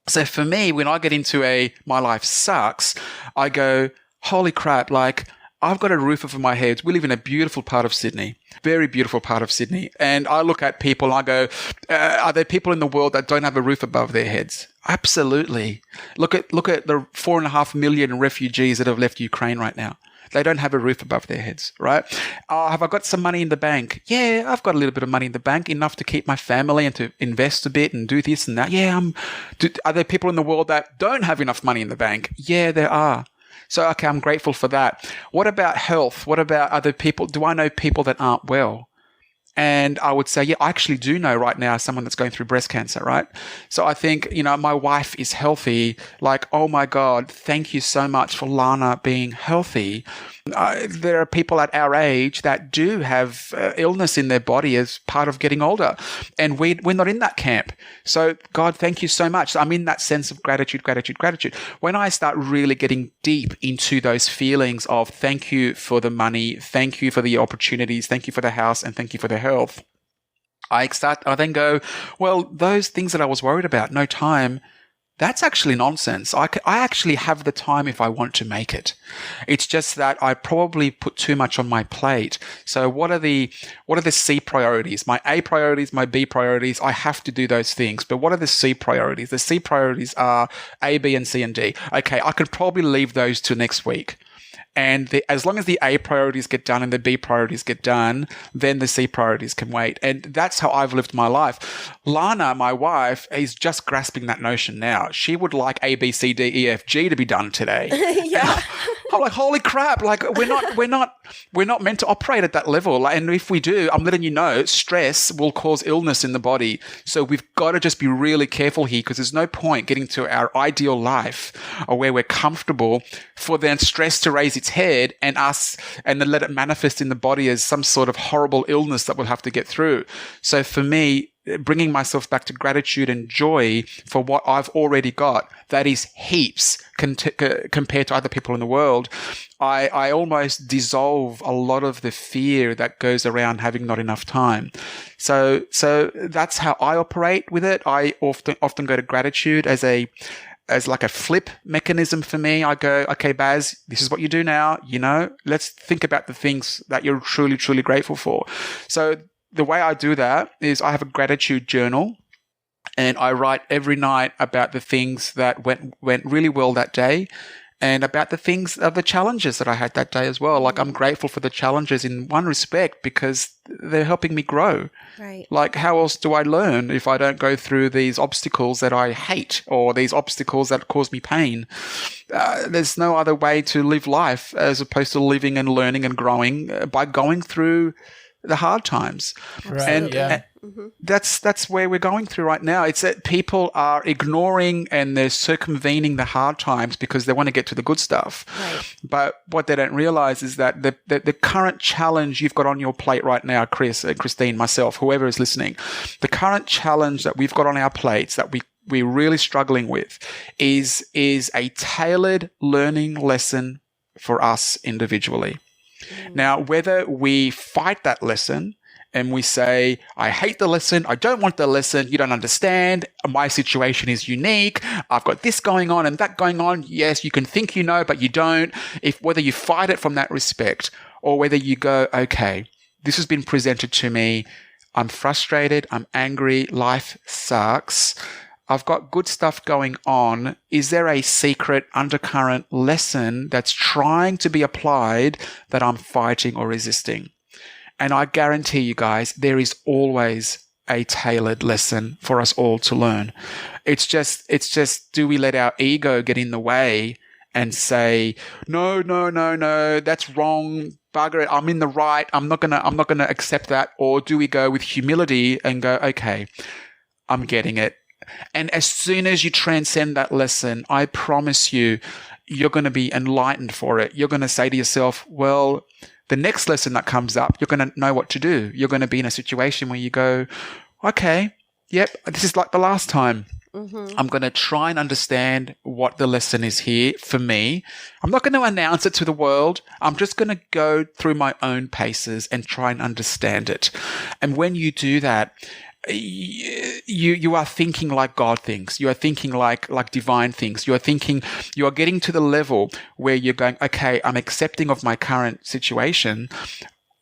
So for me, when I get into my life sucks, I go, holy crap, like I've got a roof over my head. We live in a beautiful part of Sydney, very beautiful part of Sydney. And I look at people and I go, are there people in the world that don't have a roof above their heads? Absolutely. Look at the 4.5 million refugees that have left Ukraine right now. They don't have a roof above their heads, right? Have I got some money in the bank? Yeah, I've got a little bit of money in the bank, enough to keep my family and to invest a bit and do this and that. Yeah, are there people in the world that don't have enough money in the bank? Yeah, there are. So, okay, I'm grateful for that. What about health? What about other people? Do I know people that aren't well? And I would say, yeah, I actually do know right now someone that's going through breast cancer, right? So I think, my wife is healthy. Like, oh my God, thank you so much for Lana being healthy. There are people at our age that do have illness in their body as part of getting older. And we're not in that camp. So God, thank you so much. I'm in that sense of gratitude. When I start really getting deep into those feelings of thank you for the money, thank you for the opportunities, thank you for the house, and thank you for the health, I then go, well, those things that I was worried about, no time, that's actually nonsense. I actually have the time if I want to make it. It's just that I probably put too much on my plate. So what are the C priorities? My A priorities, my B priorities, I have to do those things. But what are the C priorities? The C priorities are A, B, and C, and D. Okay, I could probably leave those to next week. And as long as the A priorities get done and the B priorities get done, then the C priorities can wait. And that's how I've lived my life. Lana, my wife, is just grasping that notion now. She would like A, B, C, D, E, F, G to be done today. Yeah. I'm like, holy crap! Like we're not meant to operate at that level. And if we do, I'm letting you know, stress will cause illness in the body. So we've got to just be really careful here, because there's no point getting to our ideal life or where we're comfortable for then stress to raise its head and then let it manifest in the body as some sort of horrible illness that we'll have to get through. So for me, bringing myself back to gratitude and joy for what I've already got, that is heaps compared to other people in the world. I almost dissolve a lot of the fear that goes around having not enough time. So that's how I operate with it. I often go to gratitude as like a flip mechanism for me. I go, okay, Baz, this is what you do now. Let's think about the things that you're truly, truly grateful for. So the way I do that is I have a gratitude journal, and I write every night about the things that went really well that day, and about the things of the challenges that I had that day as well. Like, I'm grateful for the challenges in one respect because they're helping me grow. Right. Like, how else do I learn if I don't go through these obstacles that I hate or these obstacles that cause me pain? There's no other way to live life as opposed to living and learning and growing by going through the hard times. Right. And, Yeah. that's where we're going through right now. It's that people are ignoring and they're circumvening the hard times because they want to get to the good stuff. Right. But what they don't realize is that the current challenge you've got on your plate right now, Kris, Kristine, myself, whoever is listening, the current challenge that we've got on our plates that we're really struggling with is a tailored learning lesson for us individually. Now, whether we fight that lesson and we say, I hate the lesson, I don't want the lesson, you don't understand, my situation is unique, I've got this going on and that going on. Yes, you can think you know, but you don't. Whether you fight it from that respect or whether you go, okay, this has been presented to me, I'm frustrated, I'm angry, life sucks, I've got good stuff going on. Is there a secret undercurrent lesson that's trying to be applied that I'm fighting or resisting? And I guarantee you guys, there is always a tailored lesson for us all to learn. It's just, do we let our ego get in the way and say, no, that's wrong, bugger it, I'm in the right, I'm not gonna accept that? Or do we go with humility and go, okay, I'm getting it. And as soon as you transcend that lesson, I promise you, you're going to be enlightened for it. You're going to say to yourself, well, the next lesson that comes up, you're going to know what to do. You're going to be in a situation where you go, okay, yep, this is like the last time. I'm going to try and understand what the lesson is here for me. I'm not going to announce it to the world. I'm just going to go through my own paces and try and understand it. And when you do that, you are thinking like God thinks. You are thinking like divine thinks. You are getting to the level where you're going, okay, I'm accepting of my current situation.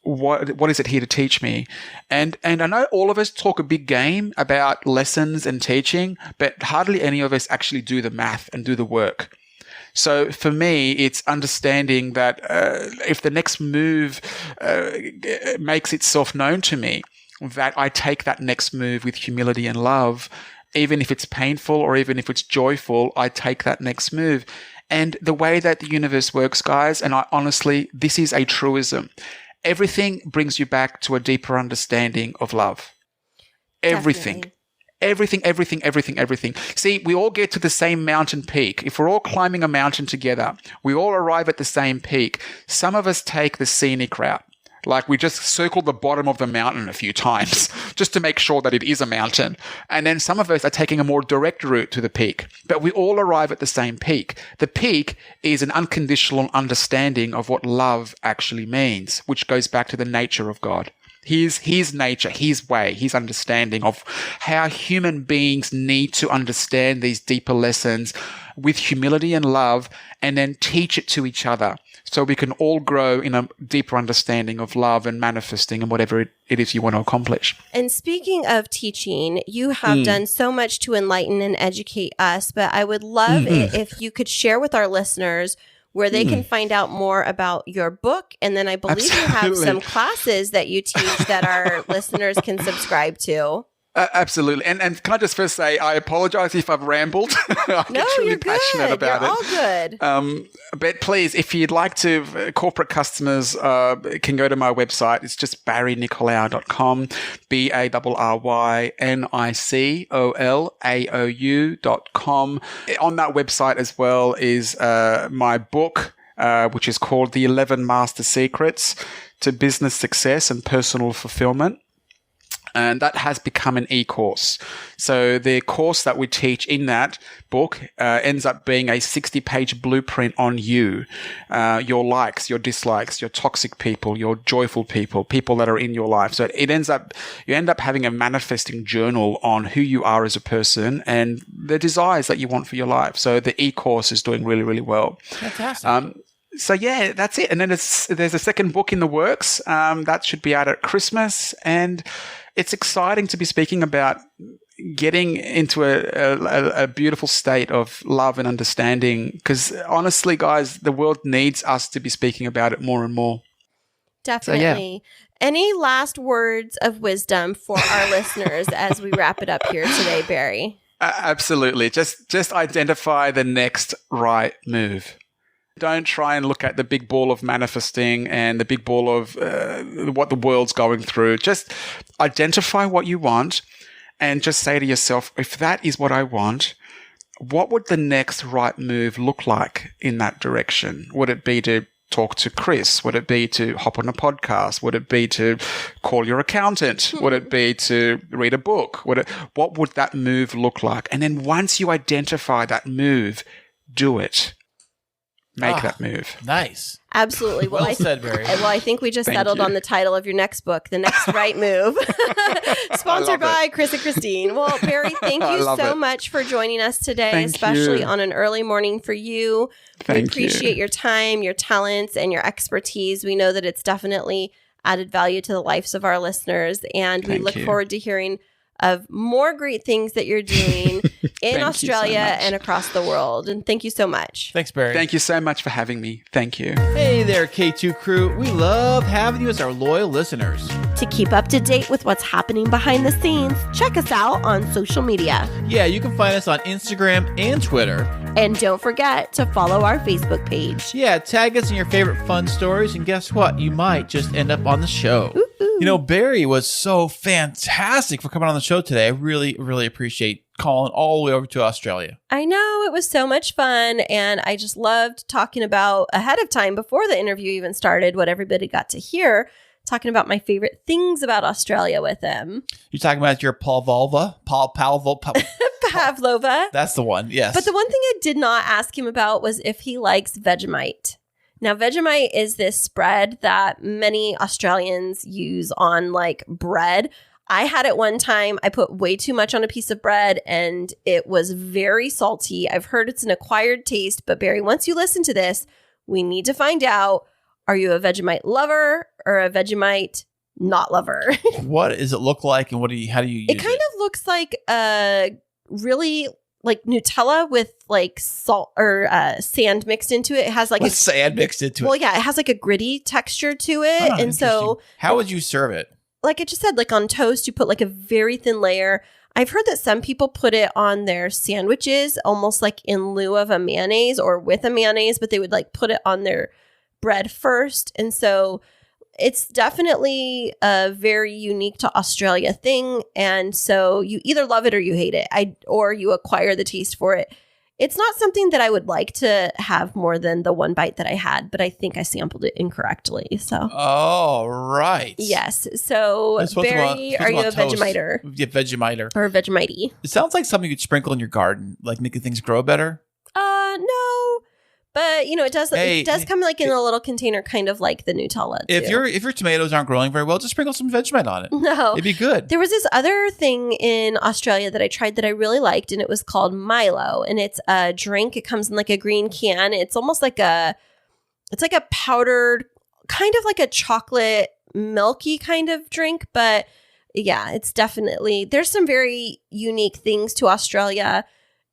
What is it here to teach me? And I know all of us talk a big game about lessons and teaching, but hardly any of us actually do the math and do the work. So for me, it's understanding that if the next move makes itself known to me, that I take that next move with humility and love, even if it's painful or even if it's joyful, I take that next move. And the way that the universe works, guys, and this is a truism. Everything brings you back to a deeper understanding of love. Everything. Definitely. Everything. See, we all get to the same mountain peak. If we're all climbing a mountain together, we all arrive at the same peak. Some of us take the scenic route. Like we just circle the bottom of the mountain a few times just to make sure that it is a mountain. And then some of us are taking a more direct route to the peak. But we all arrive at the same peak. The peak is an unconditional understanding of what love actually means, which goes back to the nature of God. His nature, his way, his understanding of how human beings need to understand these deeper lessons with humility and love and then teach it to each other so we can all grow in a deeper understanding of love and manifesting and whatever it is you want to accomplish. And speaking of teaching, you have done so much to enlighten and educate us, but I would love it if you could share with our listeners where they can find out more about your book. And then I believe you have some classes that you teach that our listeners can subscribe to. Absolutely. And can I just first say, I apologize if I've rambled. I No, get really you're passionate good. about You're it. all good. But please, if you'd like to, corporate customers can go to my website. It's just barrynicolaou.com, BarryNicolaou.com. On that website as well is my book, which is called The 11 Master Secrets to Business Success and Personal Fulfillment. And that has become an e-course. So the course that we teach in that book ends up being a 60-page blueprint on you, your likes, your dislikes, your toxic people, your joyful people, people that are in your life. So you end up having a manifesting journal on who you are as a person and the desires that you want for your life. So the e-course is doing really, really well. Fantastic. So yeah, that's it. And then there's a second book in the works that should be out at Christmas, and it's exciting to be speaking about getting into a beautiful state of love and understanding. Because honestly, guys, the world needs us to be speaking about it more and more. Definitely. So, yeah. Any last words of wisdom for our listeners as we wrap it up here today, Barry? Absolutely. Just identify the next right move. Don't try and look at the big ball of manifesting and the big ball of what the world's going through. Just identify what you want and just say to yourself, if that is what I want, what would the next right move look like in that direction? Would it be to talk to Kris? Would it be to hop on a podcast? Would it be to call your accountant? Would it be to read a book? What would that move look like? And then once you identify that move, do it. Make that move. Nice. Absolutely. Well said, Barry. Well, I think we just settled on the title of your next book, The Next Right Move. Sponsored by Kris and Kristine. Well, Barry, thank you so much for joining us today, especially on an early morning for you. We appreciate your time, your talents, and your expertise. We know that it's definitely added value to the lives of our listeners, and we look forward to hearing of more great things that you're doing in Australia and across the world. And thank you so much. Thanks, Barry. Thank you so much for having me. Thank you. Hey there, K2 crew. We love having you as our loyal listeners. To keep up to date with what's happening behind the scenes, check us out on social media. Yeah, you can find us on Instagram and Twitter. And don't forget to follow our Facebook page. Yeah, tag us in your favorite fun stories, and guess what? You might just end up on the show. Ooh. You know, Barry was so fantastic for coming on the show today. I really, really appreciate calling all the way over to Australia. I know, it was so much fun, and I just loved talking about ahead of time before the interview even started what everybody got to hear, talking about my favorite things about Australia with him. You're talking about your Pavlova? Pavlova. That's the one, yes. But the one thing I did not ask him about was if he likes Vegemite. Now, Vegemite is this spread that many Australians use on like bread. I had it one time. I put way too much on a piece of bread and it was very salty. I've heard it's an acquired taste, but Barry, once you listen to this, we need to find out, are you a Vegemite lover or a Vegemite not lover? What does it look like and how do you use it? It kind of looks like really like Nutella with like salt or sand mixed into it. It has like sand mixed into it. Well, yeah, it has like a gritty texture to it. Oh, and so how would you serve it? Like I just said, like on toast, you put like a very thin layer. I've heard that some people put it on their sandwiches, almost like in lieu of a mayonnaise or with a mayonnaise, but they would like put it on their bread first. And so it's definitely a very unique to Australia thing. And so you either love it or you hate it, or you acquire the taste for it. It's not something that I would like to have more than the one bite that I had, but I think I sampled it incorrectly. So, oh, right. Yes. So, Barry, are you a Vegemiter? Yeah, Vegemiter. Or a Vegemite? It sounds like something you could sprinkle in your garden, like making things grow better. No. But, you know, it does come like in a little container, kind of like the Nutella, too. If your tomatoes aren't growing very well, just sprinkle some Vegemite on it. No. It'd be good. There was this other thing in Australia that I tried that I really liked, and it was called Milo. And it's a drink. It comes in like a green can. It's almost like it's like a powdered, kind of like a chocolate milky kind of drink. But yeah, it's definitely, there's some very unique things to Australia.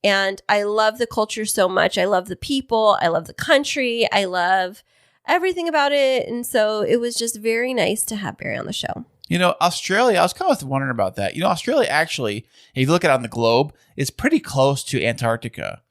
And I love the culture so much. I love the people. I love the country. I love everything about it. And so it was just very nice to have Barry on the show. You know, Australia, I was kind of wondering about that. You know, Australia actually, if you look at it on the globe, is pretty close to Antarctica.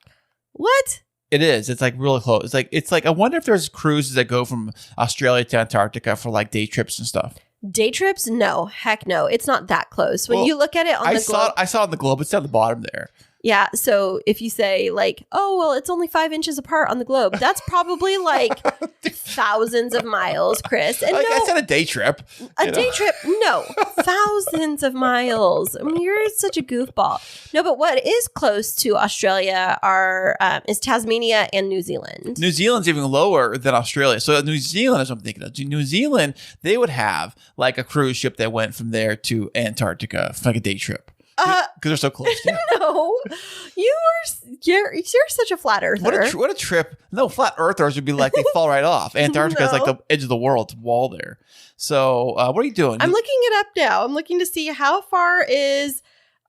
What? It is. It's like really close. It's like I wonder if there's cruises that go from Australia to Antarctica for like day trips and stuff. Day trips? No. Heck no. It's not that close. When you look at it on the globe. I saw it on the globe. It's down the bottom there. Yeah. So if you say like, oh, well, it's only 5 inches apart on the globe, that's probably like thousands of miles, Kris. And I said a day trip. Day trip? No. Thousands of miles. I mean, you're such a goofball. No, but what is close to Australia is Tasmania and New Zealand. New Zealand's even lower than Australia. So New Zealand is what I'm thinking of. New Zealand, they would have like a cruise ship that went from there to Antarctica for like a day trip. Because they're so close. Yeah. No, you're such a flat earther. What a trip! No, flat earthers would be like they fall right off. Antarctica is like the edge of the world. It's a wall there. So what are you doing? I'm looking it up now. I'm looking to see how far is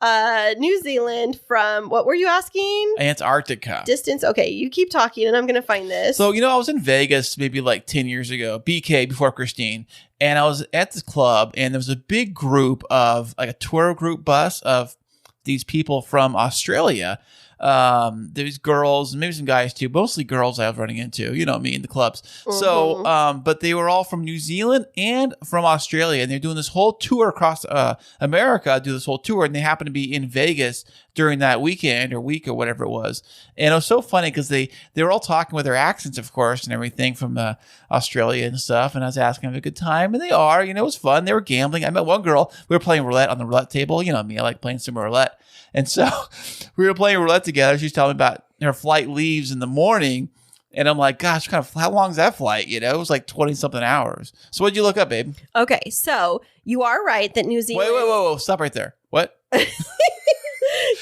New Zealand from, what were you asking? Antarctica. Distance. Okay, you keep talking and I'm going to find this. So, you know, I was in Vegas maybe like 10 years ago, BK, before Kristine, and I was at this club and there was a big group of like a tour group bus of these people from Australia. There's girls, maybe some guys too, mostly girls I was running into, you know me, in the clubs. So, but they were all from New Zealand and from Australia, and they're doing this whole tour across America, do this whole tour, and they happen to be in Vegas during that weekend or week or whatever it was. And it was so funny because they were all talking with their accents, of course, and everything from Australia and stuff. And I was asking them a good time, and they are, you know, it was fun. They were gambling. I met one girl, we were playing roulette on the roulette table. You know me, I like playing some roulette. And so we were playing roulette together. She's telling me about her flight leaves in the morning. And I'm like, gosh, how long is that flight? You know, it was like 20 something hours. So what'd you look up, babe? Okay. So you are right that New Zealand. Wait. Stop right there. What?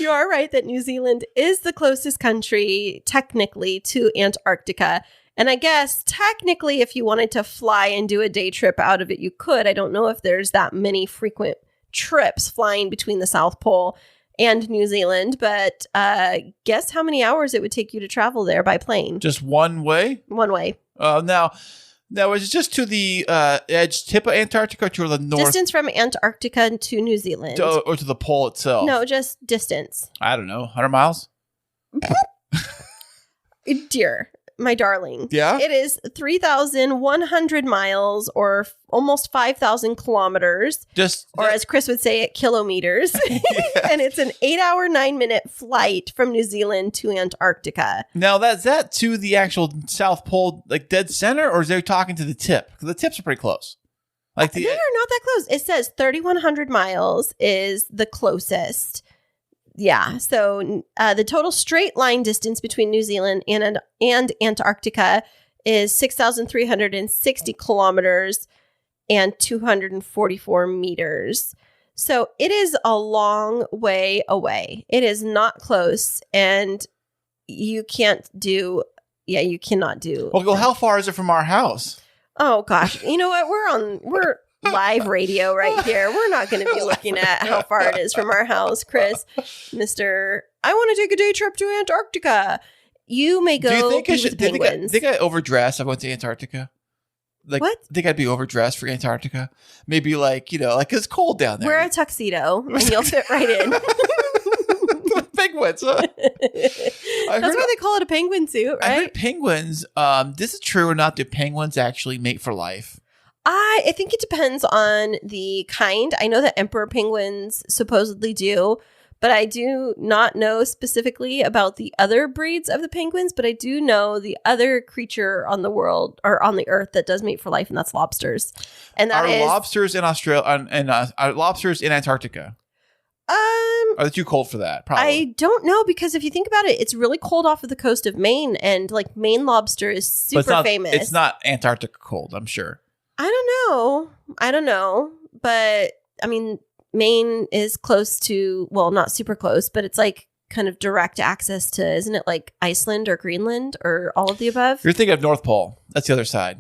You are right that New Zealand is the closest country technically to Antarctica. And I guess technically, if you wanted to fly and do a day trip out of it, you could. I don't know if there's that many frequent trips flying between the South Pole and New Zealand, but guess how many hours it would take you to travel there by plane? Just one way? One way. Now, is it just to the edge tip of Antarctica or to the north? Distance from Antarctica to New Zealand. Or to the pole itself? No, just distance. I don't know, 100 miles? Dear, my darling. Yeah? It is 3,100 miles or almost 5,000 kilometers. Or as Chris would say it, kilometers. Yes. And it's an 8-hour, 9-minute flight from New Zealand to Antarctica. Now, is that to the actual South Pole, like dead center, or is they talking to the tip? Because the tips are pretty close. Like They are not that close. It says 3,100 miles is the closest. Yeah. So the total straight line distance between New Zealand and Antarctica is 6,360 kilometers and 244 meters. So it is a long way away. It is not close. And you cannot do. Well, how far is it from our house? Oh, gosh. You know what? We're live radio right here. We're not going to be looking at how far it is from our house, Chris. I want to take a day trip to Antarctica. You may go. Do you think I should? Think I overdressed? I went to Antarctica. Like, what? Think I'd be overdressed for Antarctica? Maybe like it's cold down there. Wear a tuxedo and you'll fit right in. Penguins, huh? That's why they call it a penguin suit, right? I heard penguins. This is true or not? Do penguins actually mate for life? I think it depends on the kind. I know that emperor penguins supposedly do, but I do not know specifically about the other breeds of the penguins. But I do know the other creature on the world or on the earth that does mate for life, and that's lobsters. And that are lobsters in Australia and are lobsters in Antarctica? Are they too cold for that? Probably. I don't know, because if you think about it, it's really cold off of the coast of Maine, and like Maine lobster is super famous. It's not Antarctica cold, I'm sure. I don't know. But I mean, Maine is close to, well, not super close, but it's like kind of direct access to, isn't it like Iceland or Greenland or all of the above? You're thinking of North Pole. That's the other side.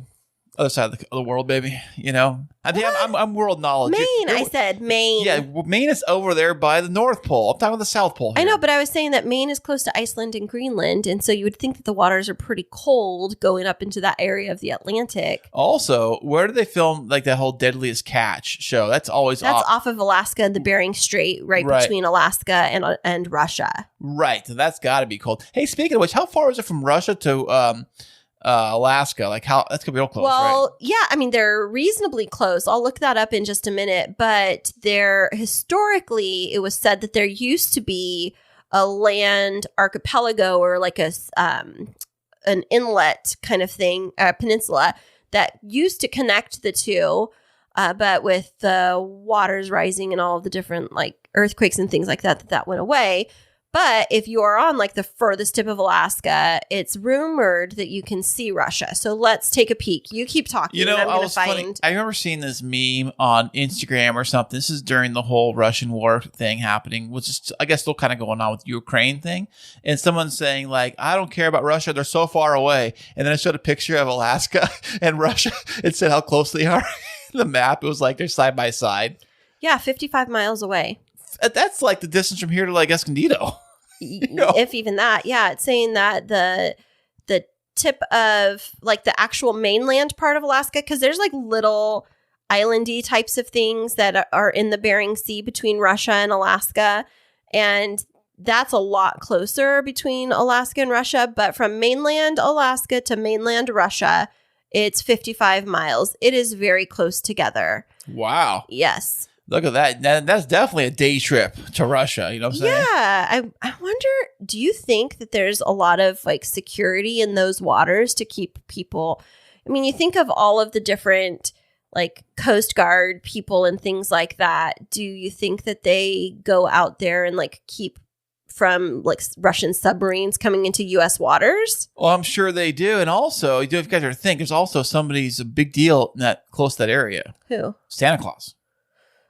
Other side of the world, baby. You know, I'm world knowledge. Maine, I said Maine. Yeah, Maine is over there by the North Pole. I'm talking about the South Pole here. I know, but I was saying that Maine is close to Iceland and Greenland, and so you would think that the waters are pretty cold going up into that area of the Atlantic. Also, where do they film like that whole Deadliest Catch show? That's off of Alaska and the Bering Strait, right between Alaska and Russia. Right, so that's got to be cold. Hey, speaking of which, how far is it from Russia to Alaska? Like that's gonna be real close. Well, right? Yeah, I mean they're reasonably close. I'll look that up in just a minute. But historically, it was said that there used to be a land archipelago or like an inlet kind of thing, a peninsula that used to connect the two. But with the waters rising and all of the different like earthquakes and things like that went away. But if you are on like the furthest tip of Alaska, it's rumored that you can see Russia. So let's take a peek. You keep talking. You know, and I'm going to find. I remember seeing this meme on Instagram or something. This is during the whole Russian war thing happening, which is, I guess, still kind of going on with the Ukraine thing. And someone's saying like, I don't care about Russia. They're so far away. And then I showed a picture of Alaska and Russia. It said how close they are. The map, it was like they're side by side. Yeah, 55 miles away. That's like the distance from here to like Escondido. If even that. Yeah, it's saying that the tip of like the actual mainland part of Alaska, because there's like little islandy types of things that are in the Bering Sea between Russia and Alaska, and that's a lot closer between Alaska and Russia. But from mainland Alaska to mainland Russia, it's 55 miles. It is very close together. Wow. Yes. Look at that. That's definitely a day trip to Russia. You know what I'm saying? Yeah. I wonder, do you think that there's a lot of like security in those waters to keep people? I mean, you think of all of the different like Coast Guard people and things like that. Do you think that they go out there and like keep from like Russian submarines coming into U.S. waters? Well, I'm sure they do. And also, you guys are to think, there's also somebody's a big deal in that close to that area. Who? Santa Claus.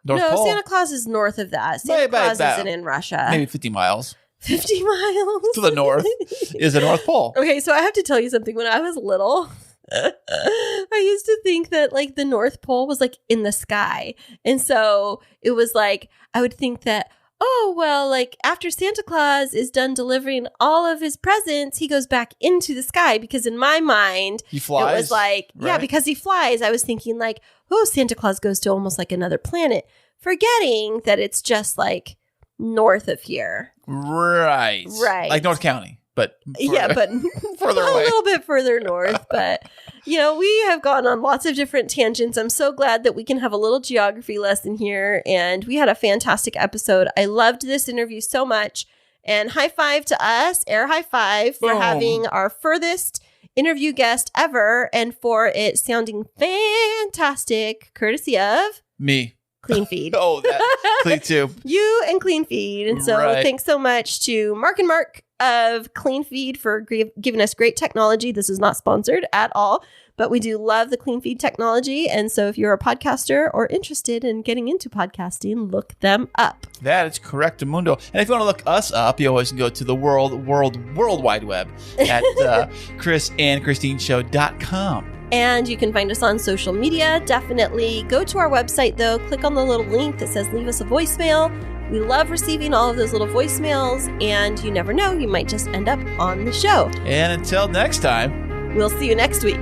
North no, Pole. Santa Claus is north of that. Santa Claus isn't in Russia. Maybe 50 miles. 50 miles? To the north is the North Pole. Okay, so I have to tell you something. When I was little, I used to think that like the North Pole was like in the sky. And so it was like, I would think that, oh, well, like after Santa Claus is done delivering all of his presents, he goes back into the sky, because in my mind, he flies. It was like, right? Yeah, because he flies. I was thinking like, oh, Santa Claus goes to almost like another planet, forgetting that it's just like north of here. Right. Like North County. But yeah, but further away. A little bit further north. But, you know, we have gone on lots of different tangents. I'm so glad that we can have a little geography lesson here. And we had a fantastic episode. I loved this interview so much. And high five to us, air high five, for having our furthest interview guest ever, and for it sounding fantastic, courtesy of me. Clean Feed. Oh, that Clean too. You and Clean Feed. And so thanks so much to Mark and Mark of Clean Feed for giving us great technology. This is not sponsored at all, but we do love the Clean Feed technology. And so if you're a podcaster or interested in getting into podcasting, look them up. That is correct, Mundo. And if you want to look us up, you always can go to the World Wide Web at KrisandKristineShow.com. And you can find us on social media. Definitely go to our website, though. Click on the little link that says leave us a voicemail. We love receiving all of those little voicemails. And you never know, you might just end up on the show. And until next time, we'll see you next week.